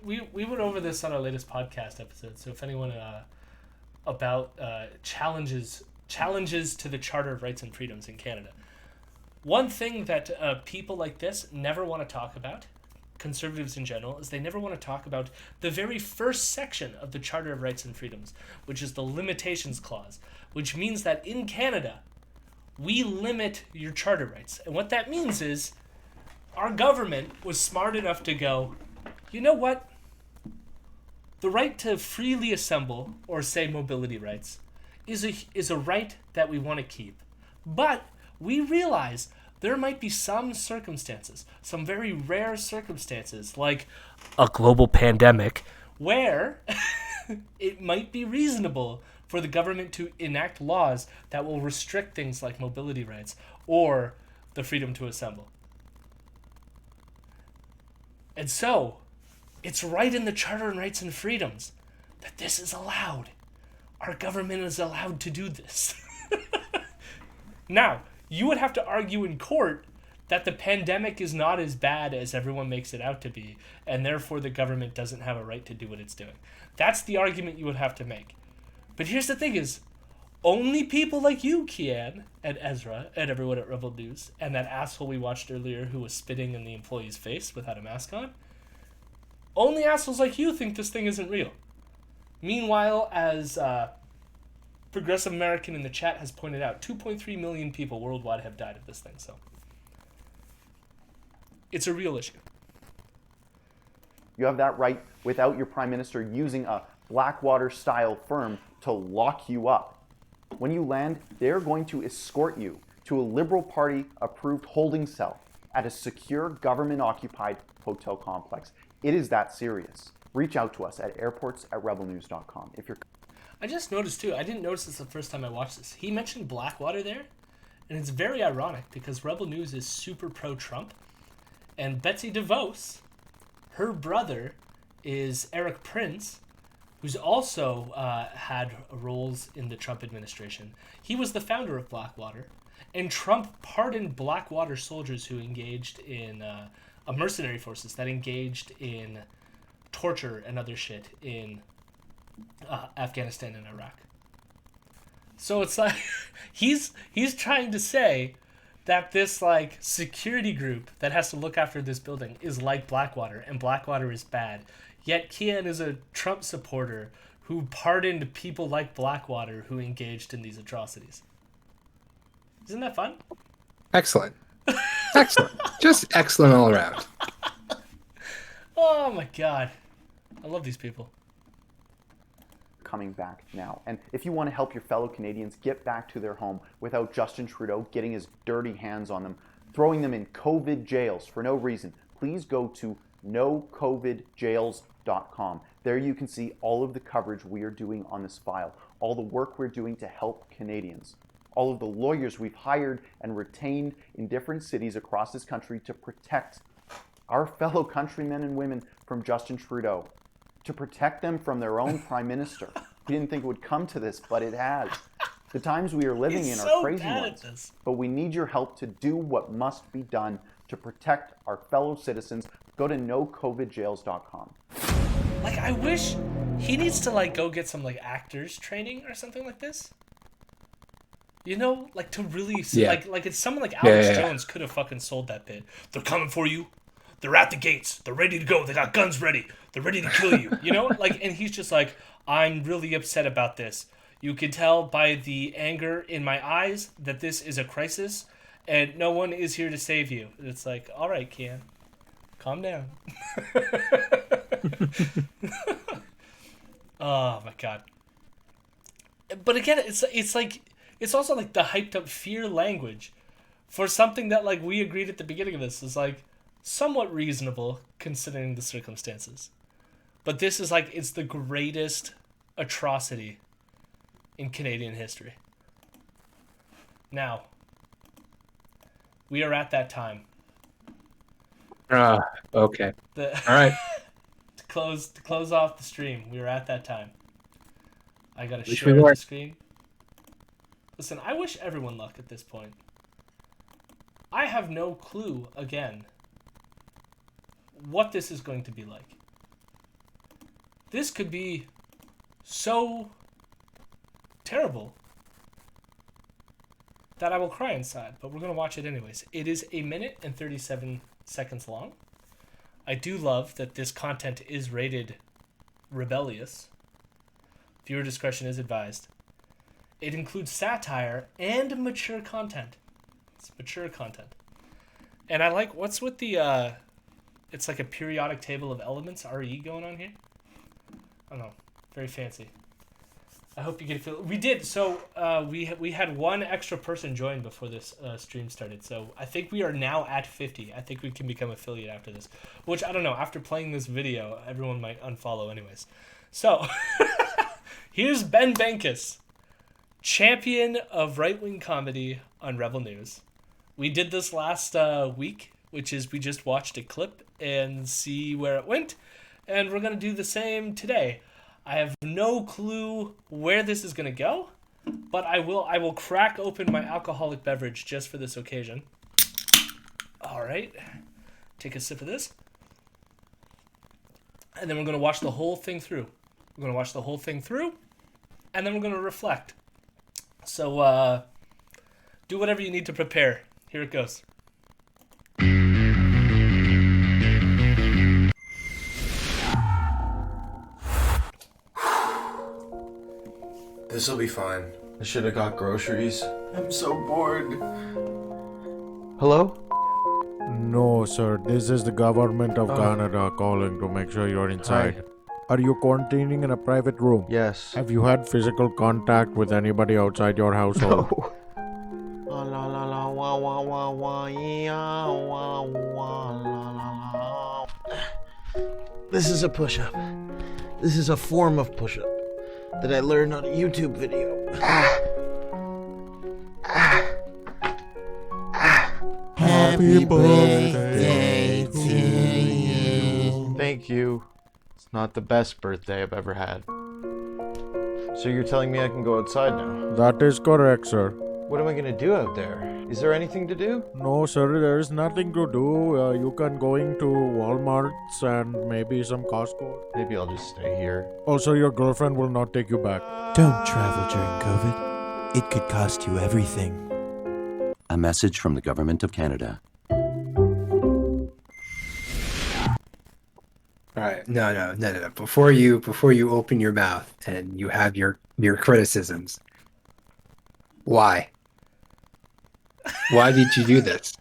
We went over this on our latest podcast episode, so if anyone about challenges to the Charter of Rights and Freedoms in Canada. One thing that people like this never want to talk about, conservatives in general, is they never want to talk about the very first section of the Charter of Rights and Freedoms, which is the Limitations Clause, which means that in Canada, we limit your charter rights. And what that means is our government was smart enough to go, you know what? The right to freely assemble, or say mobility rights, is a right that we want to keep. But we realize there might be some circumstances, some very rare circumstances, like a global pandemic, where it might be reasonable for the government to enact laws that will restrict things like mobility rights or the freedom to assemble. And so, it's right in the Charter on Rights and Freedoms that this is allowed. Our government is allowed to do this. Now, you would have to argue in court that the pandemic is not as bad as everyone makes it out to be, and therefore the government doesn't have a right to do what it's doing. That's the argument you would have to make. But here's the thing is, only people like you, Keean, and Ezra, and everyone at Rebel News, and that asshole we watched earlier who was spitting in the employee's face without a mask on, only assholes like you think this thing isn't real. Meanwhile, as Progressive American in the chat has pointed out, 2.3 million people worldwide have died of this thing, so it's a real issue. You have that right without your prime minister using a Blackwater-style firm to lock you up. When you land, they're going to escort you to a Liberal Party-approved holding cell at a secure government-occupied hotel complex. It is that serious. Reach out to us at airports@rebelnews.com if you're... I just noticed too, I didn't notice this the first time I watched this. He mentioned Blackwater there, and it's very ironic because Rebel News is super pro-Trump, and Betsy DeVos, her brother is Eric Prince, who's also had roles in the Trump administration. He was the founder of Blackwater, and Trump pardoned Blackwater soldiers who engaged in mercenary forces that engaged in torture and other shit in Afghanistan and Iraq. So it's like he's trying to say that this like security group that has to look after this building is like Blackwater, and Blackwater is bad. Yet Keean is a Trump supporter who pardoned people like Blackwater who engaged in these atrocities. Isn't that fun? Excellent. Excellent. Just excellent all around. Oh my god. I love these people. Coming back now. And if you want to help your fellow Canadians get back to their home without Justin Trudeau getting his dirty hands on them, throwing them in COVID jails for no reason, please go to nocovidjails.com. There you can see all of the coverage we are doing on this file, all the work we're doing to help Canadians, all of the lawyers we've hired and retained in different cities across this country to protect our fellow countrymen and women from Justin Trudeau, to protect them from their own prime minister. We didn't think it would come to this, but it has. The times we are living in are crazy ones, but we need your help to do what must be done to protect our fellow citizens. Go to nocovidjails.com. Like, I wish he needs to like go get some like actors training or something like this. You know, like to really like it's someone like Alex Jones could have fucking sold that bit. They're coming for you. They're at the gates. They're ready to go. They got guns ready. They're ready to kill you. You know, like, and he's just like, I'm really upset about this. You can tell by the anger in my eyes that this is a crisis, and no one is here to save you. It's like, all right, Keean, calm down. Oh my god. But again, it's like it's also like the hyped up fear language for something that like we agreed at the beginning of this is like somewhat reasonable considering the circumstances. But this is like it's the greatest atrocity in Canadian history. Now, we are at that time. Okay. All right. to close off the stream, we are at that time. I gotta share the screen. Listen, I wish everyone luck at this point. I have no clue, again, what this is going to be like. This could be so terrible that I will cry inside, but we're going to watch it anyways. It is 1 minute and 37 seconds long. I do love that this content is rated rebellious. Viewer discretion is advised. It includes satire and mature content. It's mature content. And I like, what's with the, it's like a periodic table of elements, RE, going on here? I don't know. Very fancy. I hope you get a feel. We did. So we had one extra person join before this stream started. So I think we are now at 50. I think we can become affiliate after this. Which, I don't know. After playing this video, everyone might unfollow anyways. So, here's Ben Bankas, champion of right-wing comedy on Rebel News. We did this last week, which is we just watched a clip and see where it went, and we're going to do the same today. I have no clue where this is going to go, but I will crack open my alcoholic beverage just for this occasion. All right. Take a sip of this. And then we're going to watch the whole thing through. We're going to watch the whole thing through, and then we're going to reflect. So, do whatever you need to prepare. Here it goes. This'll be fine. I should have got groceries. I'm so bored. Hello? No, sir. This is the government of Canada calling to make sure you're inside. Hi. Are you quarantining in a private room? Yes. Have you had physical contact with anybody outside your household? No. This is a push-up. This is a form of push-up that I learned on a YouTube video. Happy birthday to you. Thank you. It's not the best birthday I've ever had. So you're telling me I can go outside now? That is correct, sir. What am I gonna do out there? Is there anything to do? No, sir, there is nothing to do. You can go into Walmarts and maybe some Costco. Maybe I'll just stay here. Also, your girlfriend will not take you back. Don't travel during COVID. It could cost you everything. A message from the Government of Canada. All right, no. Before you open your mouth and you have your criticisms, why? Why did you do this?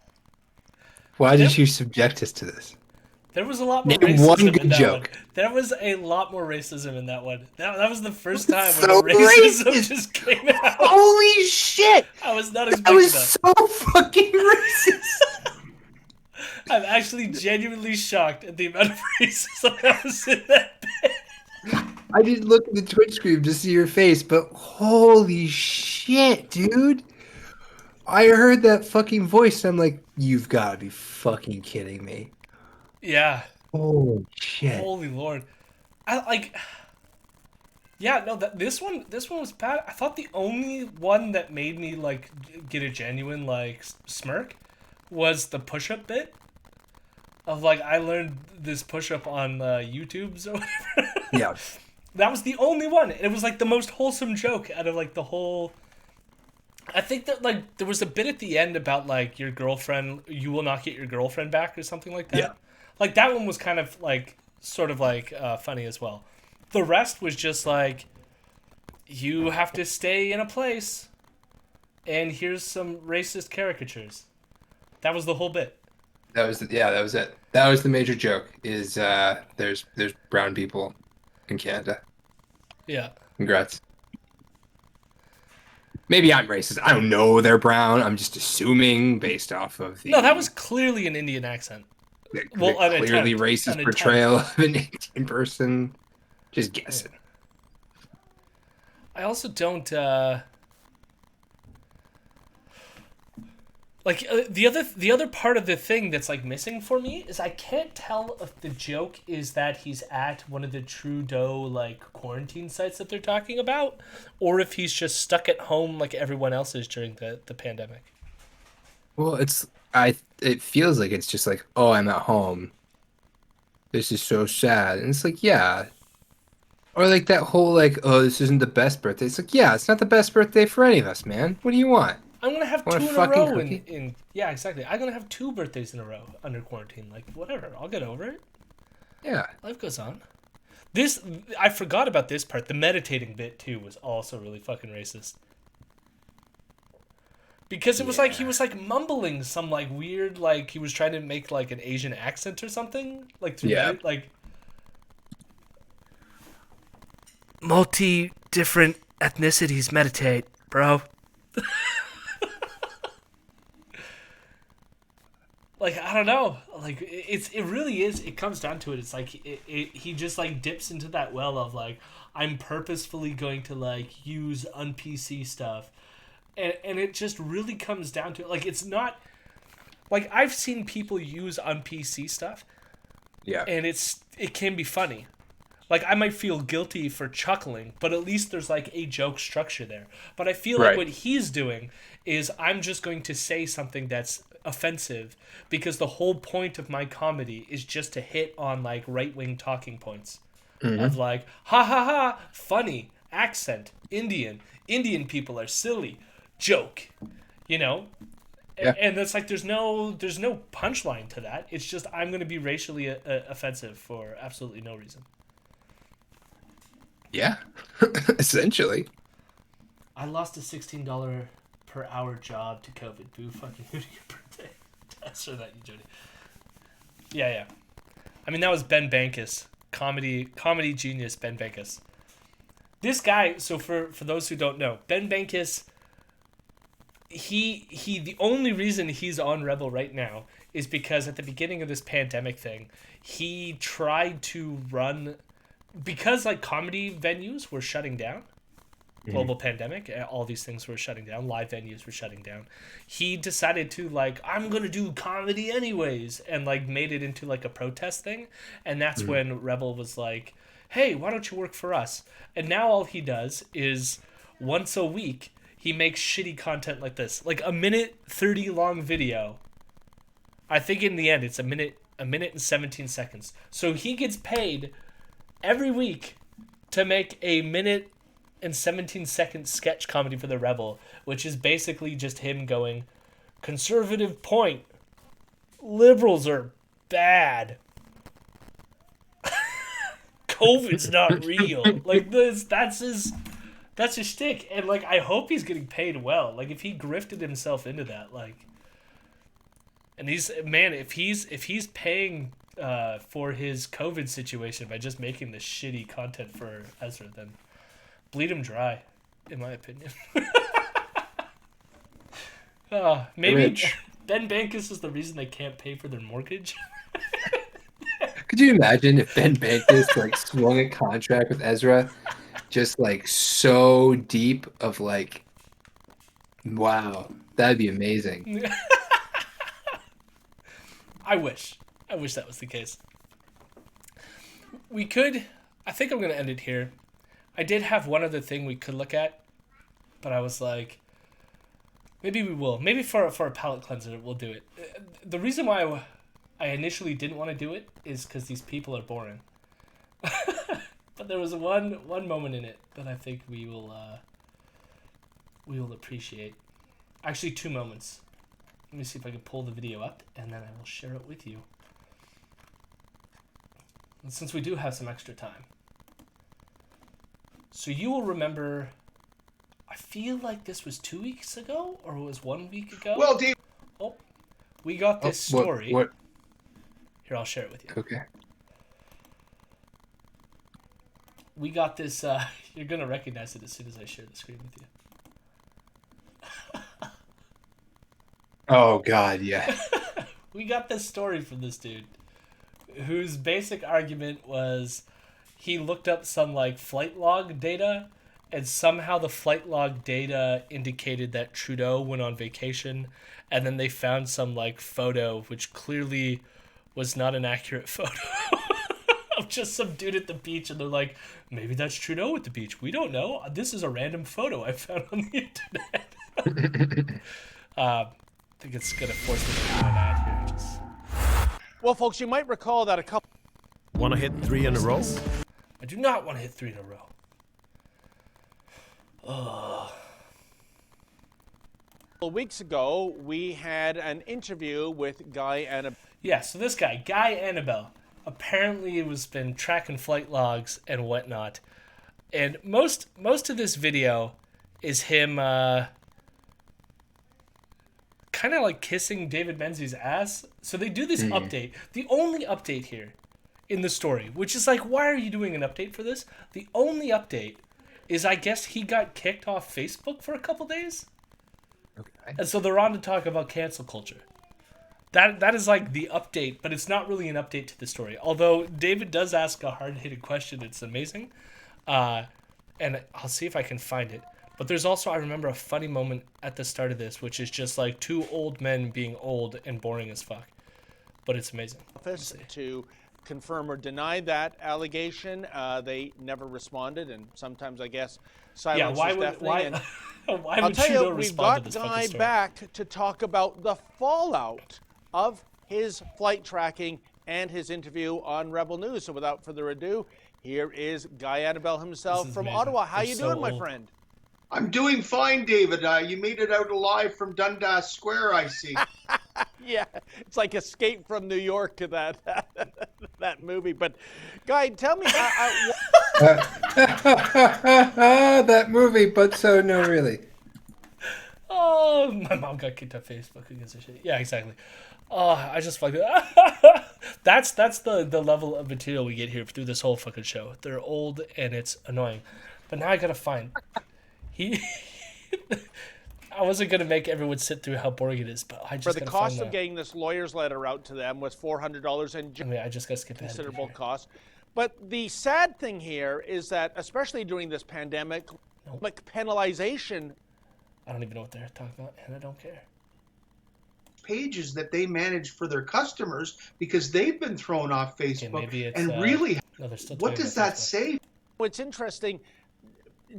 Why did you subject us to this? There was a lot more Name racism one in good that joke. one. There was a lot more racism in that one. That was the first time So when the racism racist. just came out. Holy shit! I was not That expecting was that. so fucking racist. I'm actually genuinely shocked at the amount of racism that was in that bit. I didn't look at the Twitch screen to see your face, but holy shit, dude. I heard that fucking voice and I'm like, you've got to be fucking kidding me. Yeah. Holy shit. Holy Lord. This one was bad. I thought the only one that made me like get a genuine like smirk was the push-up bit. Of like, I learned this push-up on YouTube's or whatever. Yeah. That was the only one. It was like the most wholesome joke out of like the whole. I think that like there was a bit at the end about like your girlfriend, you will not get your girlfriend back or something like that. Yeah. Like that one was kind of like sort of like funny as well. The rest was just like, you have to stay in a place, and here's some racist caricatures. That was the whole bit. That was it. That was the major joke. Is there's brown people in Canada. Yeah. Congrats. Maybe I'm racist. I don't know they're brown. I'm just assuming based off of the. No, that was clearly an Indian accent. Well, an clearly attempt, racist an portrayal attempt. of an Indian person. Just guessing. I also don't like the other part of the thing that's like missing for me is I can't tell if the joke is that he's at one of the Trudeau like quarantine sites that they're talking about, or if he's just stuck at home like everyone else is during the pandemic. Well, it feels like it's just like, oh, I'm at home. This is so sad. And it's like, yeah. Or like that whole like, oh, this isn't the best birthday. It's like, yeah, it's not the best birthday for any of us, man. What do you want? I'm gonna have Want two a in a fucking row cookie? in yeah, exactly. I'm gonna have 2 birthdays in a row under quarantine. Like whatever, I'll get over it. Yeah. Life goes on. This I forgot about this part. The meditating bit too was also really fucking racist. Because it was like he was like mumbling some like weird like he was trying to make like an Asian accent or something like through like multi different ethnicities meditate, bro. like, I don't know, like, it really is, it comes down to it. It's like, he just, like, dips into that well of, like, I'm purposefully going to, like, use un-PC stuff. And it just really comes down to, like, it's not, like, I've seen people use un-PC stuff. Yeah. And it can be funny. Like, I might feel guilty for chuckling, but at least there's, like, a joke structure there. But I feel like what he's doing is I'm just going to say something that's offensive because the whole point of my comedy is just to hit on, like, right-wing talking points. Of, like, ha ha ha, funny, accent, Indian people are silly, joke, you know? Yeah. And it's like there's no punchline to that. It's just I'm going to be racially offensive for absolutely no reason. Yeah, essentially. I lost a $16 per hour job to COVID. Boo fucking who to your birthday. Answer that, you Jody. Yeah. I mean, that was Ben Bankas. Comedy genius Ben Bankas. This guy, so for those who don't know, Ben Bankas, he the only reason he's on Rebel right now is because at the beginning of this pandemic thing, he tried to run, because like comedy venues were shutting down, global pandemic, all these things were shutting down, live venues were shutting down. He decided to like, I'm going to do comedy anyways, and like made it into like a protest thing. And that's when Rebel was like, hey, why don't you work for us? And now all he does is once a week, he makes shitty content like this, like a minute 30 long video. I think in the end, it's a minute and 17 seconds. So he gets paid every week to make a minute and 17-second sketch comedy for the Rebel, which is basically just him going, conservative point, liberals are bad, COVID's not real. Like this, that's his shtick. And like, I hope he's getting paid well. Like if he grifted himself into that, like, and if he's paying for his COVID situation by just making this shitty content for Ezra, then bleed him dry, in my opinion. Maybe Ben Bankas is the reason they can't pay for their mortgage. Could you imagine if Ben Bankas like swung a contract with Ezra, just like so deep of like, wow, that'd be amazing. I wish that was the case. We could, I think I'm going to end it here. I did have one other thing we could look at, but I was like, maybe we will. Maybe for a palate cleanser, we'll do it. The reason why I initially didn't want to do it is because these people are boring. But there was one moment in it that I think we will appreciate. Actually, two moments. Let me see if I can pull the video up, and then I will share it with you. And since we do have some extra time. So you will remember, I feel like this was 2 weeks ago, or it was 1 week ago. Well, Dave. Oh, we got this story. What? Here, I'll share it with you. Okay. We got this, you're going to recognize it as soon as I share the screen with you. Oh, God, yeah. We got this story from this dude whose basic argument was he looked up some like flight log data, and somehow the flight log data indicated that Trudeau went on vacation, and then they found some like photo which clearly was not an accurate photo of just some dude at the beach, and they're like, maybe that's Trudeau at the beach. We don't know. This is a random photo I found on the internet. I think it's gonna force me to do an ad here. Well, folks, you might recall that a couple. Want to hit 3 in a row? I do not want to hit 3 in a row. A couple weeks ago, we had an interview with Guy Annabelle. Yeah, so this guy, Guy Annabelle, apparently has been tracking flight logs and whatnot. And most of this video is him kind of like kissing David Menzies' ass. So they do this update. The only update here in the story, which is like, why are you doing an update for this? The only update is, I guess he got kicked off Facebook for a couple days. Okay. And so they're on to talk about cancel culture. That is like the update, but it's not really an update to the story. Although David does ask a hard-hitting question, it's amazing. And I'll see if I can find it. But there's also, I remember a funny moment at the start of this, which is just like two old men being old and boring as fuck. But it's amazing. Office to confirm or deny that allegation. They never responded, and sometimes I guess silence is deafening. Why I'll would tell Trudeau you, we've respond to got this Guy fucking story? back to talk about the fallout of his flight tracking and his interview on Rebel News. So without further ado, here is Guy Annabelle himself from amazing. Ottawa. How They're you so doing, my old. friend? I'm doing fine, David. You made it out alive from Dundas Square, I see. Yeah, it's like Escape from New York to that that movie. But, Guy, tell me, that movie, but so no, really. Oh, my mom got kicked off Facebook. Who gives a shit? Yeah, exactly. Oh, I just fucking... That's the level of material we get here through this whole fucking show. They're old and it's annoying. But now I gotta find... I wasn't gonna make everyone sit through how boring it is, but I just for the gotta cost find of getting this lawyer's letter out to them was $400 and I just gotta skip ahead. considerable cost. But the sad thing here is that, especially during this pandemic, like penalization. I don't even know what they're talking about, and I don't care. Pages that they manage for their customers because they've been thrown off Facebook. Maybe it's, and really, no, they're still what talking does about that say? What's interesting,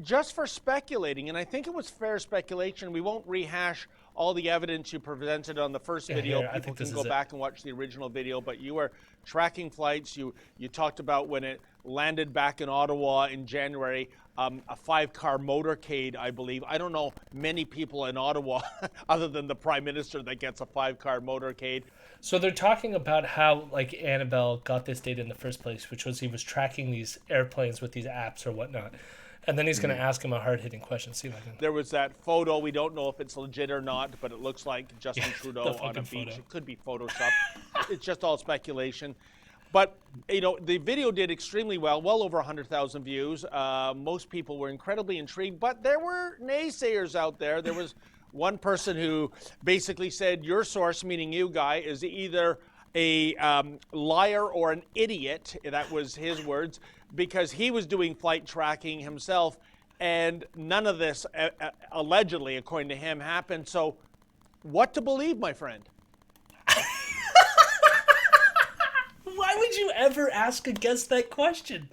just for speculating, and I think it was fair speculation, we won't rehash all the evidence you presented on the first video. Here, I People think this can is go it. back and watch the original video, but you were tracking flights. You talked about when it landed back in Ottawa in January, a 5-car motorcade, I believe. I don't know many people in Ottawa other than the Prime Minister that gets a 5-car motorcade. So they're talking about how like Annabelle got this data in the first place, which was he was tracking these airplanes with these apps or whatnot. And then he's going to ask him a hard-hitting question. See if I can... There was that photo. We don't know if it's legit or not, but it looks like Justin Yeah, Trudeau the on a fucking beach. photo. It could be Photoshop. It's just all speculation. But, you know, the video did extremely well over 100,000 views. Most people were incredibly intrigued, but there were naysayers out there. There was one person who basically said, your source, meaning you, Guy, is either a liar or an idiot. That was his words, because he was doing flight tracking himself, and none of this, allegedly, according to him, happened. So what to believe, my friend? Why would you ever ask a guest that question?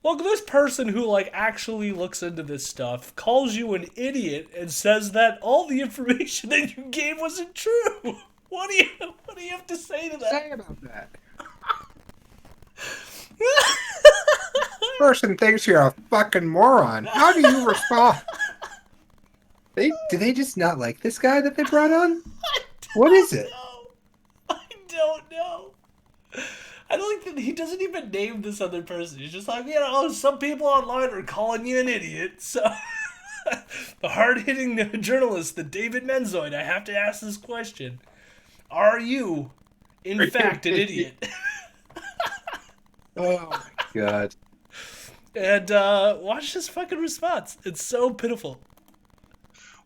Look, this person who like actually looks into this stuff calls you an idiot and says that all the information that you gave wasn't true. What do you have to say to that? Say about that. Person thinks you're a fucking moron. How do you respond? Do they just not like this guy that they brought on? What is it? I don't know. I don't think that he doesn't even name this other person. He's just like, you know, some people online are calling you an idiot. So the hard-hitting journalist, the David Menzoid, I have to ask this question. Are you, in fact, an idiot? Oh my god. And watch his fucking response. It's so pitiful.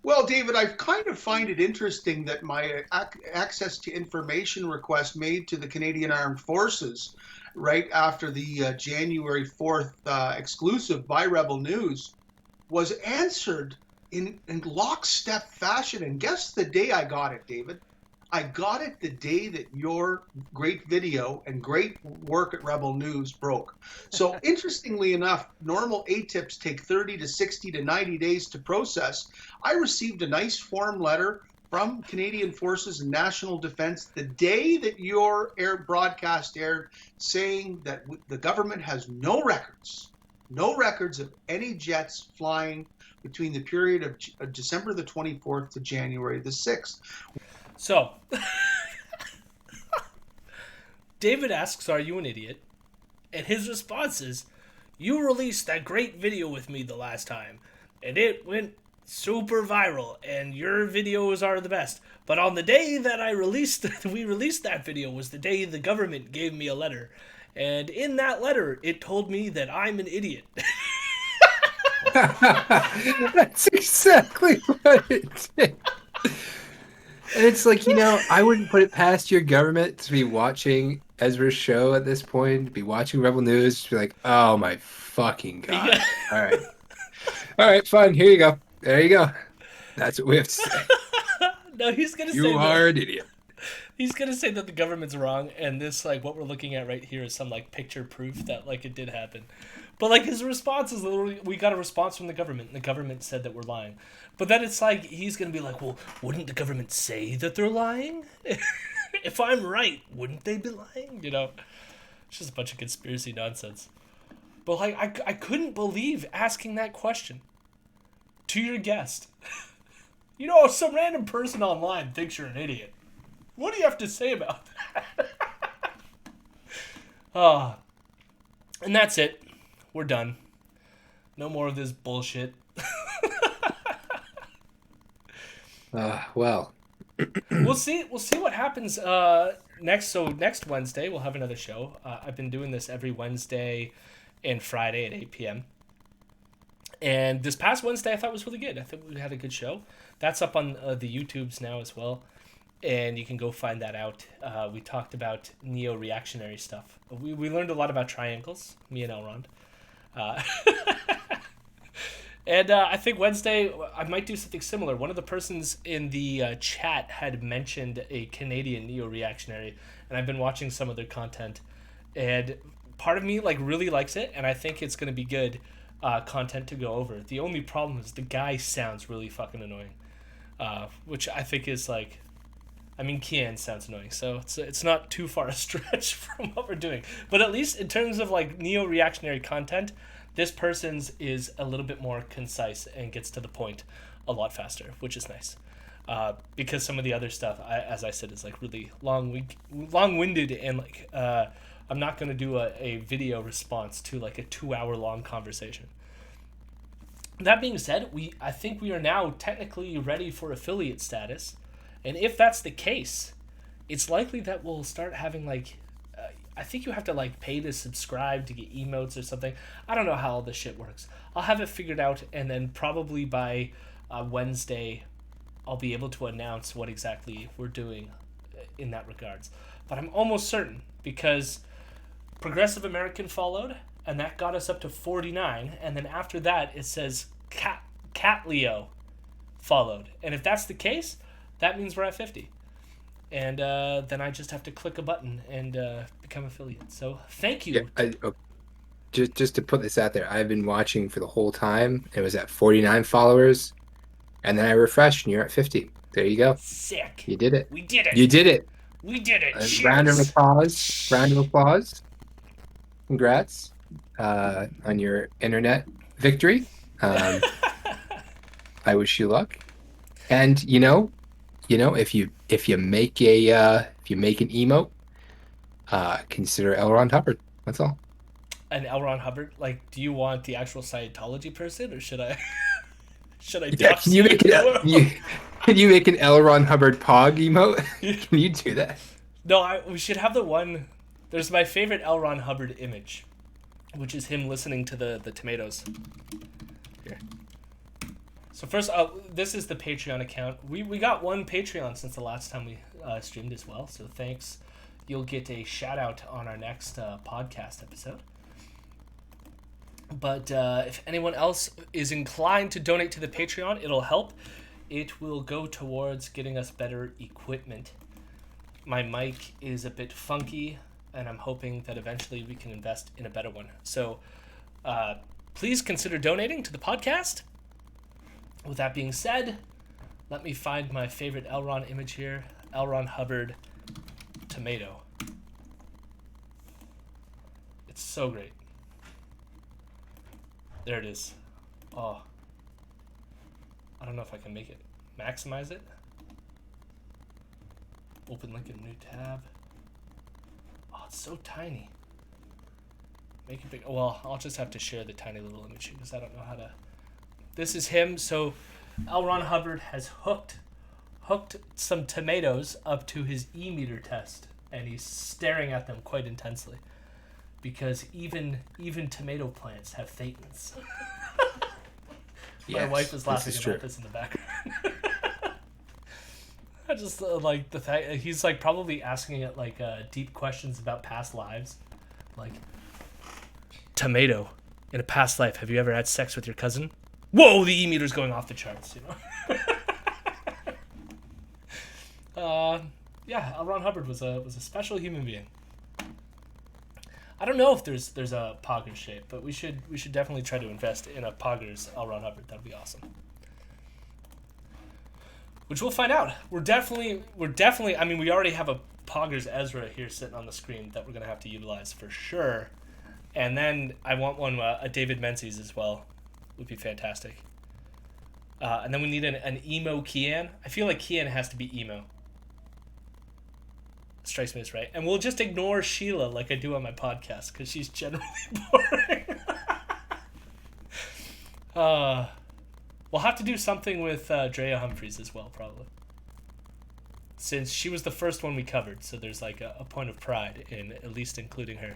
Well, David, I kind of find it interesting that my access to information request made to the Canadian Armed Forces right after the January 4th exclusive by Rebel News was answered in lockstep fashion. And guess the day I got it, David? I got it the day that your great video and great work at Rebel News broke. So interestingly enough, normal ATIPs take 30 to 60 to 90 days to process. I received a nice form letter from Canadian Forces and National Defense the day that your broadcast aired, saying that the government has no records of any jets flying between the period of December the 24th to January the 6th. So, David asks, are you an idiot? And his response is, you released that great video with me the last time, and it went super viral, and your videos are the best. But on the day that we released that video was the day the government gave me a letter. And in that letter, it told me that I'm an idiot. That's exactly what it did. And it's like, I wouldn't put it past your government to be watching Ezra's show at this point, to be watching Rebel News, to be like, oh my fucking God. Yeah. All right. All right, fine. Here you go. There you go. That's what we have to say. No, he's gonna say You are an idiot. He's gonna say that the government's wrong, and this, like, what we're looking at right here is some, like, picture proof that, like, it did happen. But, like, his response is literally, we got a response from the government, and the government said that we're lying. But then it's like, he's gonna be like, well, wouldn't the government say that they're lying? If I'm right, wouldn't they be lying? It's just a bunch of conspiracy nonsense. But, like, I couldn't believe asking that question to your guest. Some random person online thinks you're an idiot. What do you have to say about that? And that's it. We're done. No more of this bullshit. Well. We'll see what happens next. So next Wednesday, we'll have another show. I've been doing this every Wednesday and Friday at 8 p.m. And this past Wednesday, I thought was really good. I think we had a good show. That's up on the YouTubes now as well. And you can go find that out. We talked about neo-reactionary stuff. We learned a lot about triangles, me and Elrond. And I think Wednesday, I might do something similar. One of the persons in the chat had mentioned a Canadian neo-reactionary, and I've been watching some of their content. And part of me, really likes it, and I think it's going to be good content to go over. The only problem is the guy sounds really fucking annoying. Which I think is Keean sounds annoying, so it's not too far a stretch from what we're doing. But at least in terms of neo-reactionary content, this person's is a little bit more concise and gets to the point a lot faster, which is nice. Because some of the other stuff, as I said, is really long-winded, and I'm not going to do a video response to a 2-hour long conversation. That being said, I think we are now technically ready for affiliate status. And if that's the case, it's likely that we'll start having I think you have to pay to subscribe to get emotes or something. I don't know how all this shit works. I'll have it figured out, and then probably by Wednesday, I'll be able to announce what exactly we're doing in that regards. But I'm almost certain, because Progressive American followed, and that got us up to 49, and then after that it says Cat Leo followed. And if that's the case, that means we're at 50. And then I just have to click a button and become affiliate. So thank you. Yeah, just to put this out there, I've been watching for the whole time. It was at 49 followers, and then I refreshed, and you're at 50. There you go. Sick. You did it. We did it. You did it. We did it. Cheers. Round of applause. Round of applause. Congrats on your internet victory. I wish you luck. And if you make an emote, consider L. Ron Hubbard. That's all. An L. Ron Hubbard? Do you want the actual Scientology person, or should I? Yeah, can you make can you make an L. Ron Hubbard Pog emote? Can you do that? No, we should have the one. There's my favorite L. Ron Hubbard image, which is him listening to the tomatoes. Here. So first, this is the Patreon account. We got one Patreon since the last time we streamed as well. So thanks. You'll get a shout out on our next podcast episode. But if anyone else is inclined to donate to the Patreon, it'll help. It will go towards getting us better equipment. My mic is a bit funky, and I'm hoping that eventually we can invest in a better one. So please consider donating to the podcast. With that being said, let me find my favorite L. Ron image here. L. Ron Hubbard tomato. It's so great. There it is. Oh. I don't know if I can make it. Maximize it. Open link in a new tab. Oh, it's so tiny. Make it big. Well, I'll just have to share the tiny little image because I don't know how to. This is him. So L. Ron Hubbard has hooked some tomatoes up to his e-meter test, and he's staring at them quite intensely because even tomato plants have thetans. Yes, My wife is laughing is about true. this in the background. I just like the fact he's like probably asking it like deep questions about past lives, like tomato. In a past life, have you ever had sex with your cousin? Whoa, the E-meter's going off the charts, you know. Yeah, L. Ron Hubbard was a special human being. I don't know if there's a Poggers shape, but we should definitely try to invest in a Poggers L. Ron Hubbard. That'd be awesome. Which we'll find out. We're definitely. I mean, we already have a Poggers Ezra here sitting on the screen that we're gonna have to utilize for sure. And then I want one, a David Menzies as well. Would be fantastic. And then we need an emo Keean. I feel like Keean has to be emo. Strikes me as right. And we'll just ignore Sheila like I do on my podcast because she's generally boring. We'll have to do something with Drea Humphreys as well, probably. Since she was the first one we covered, so there's like a point of pride in at least including her.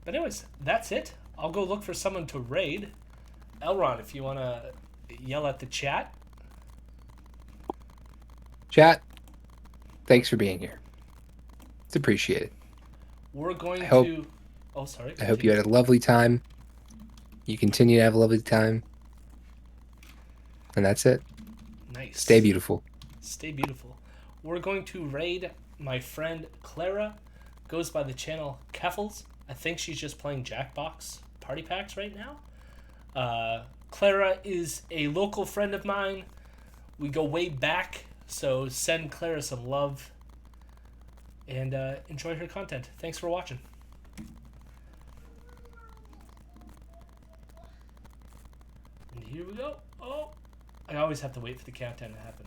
But anyways, that's it. I'll go look for someone to raid. Elron, if you want to yell at the chat. Chat, thanks for being here. It's appreciated. We're going to... Oh, sorry. I hope you had a lovely time. You continue to have a lovely time. And that's it. Nice. Stay beautiful. Stay beautiful. We're going to raid my friend Clara. Goes by the channel Keffels. I think she's just playing Jackbox Party Packs right now. Clara is a local friend of mine. We go way back, so send Clara some love and enjoy her content. Thanks for watching. And here we go. Oh, I always have to wait for the countdown to happen.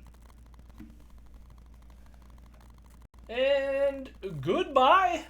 And goodbye.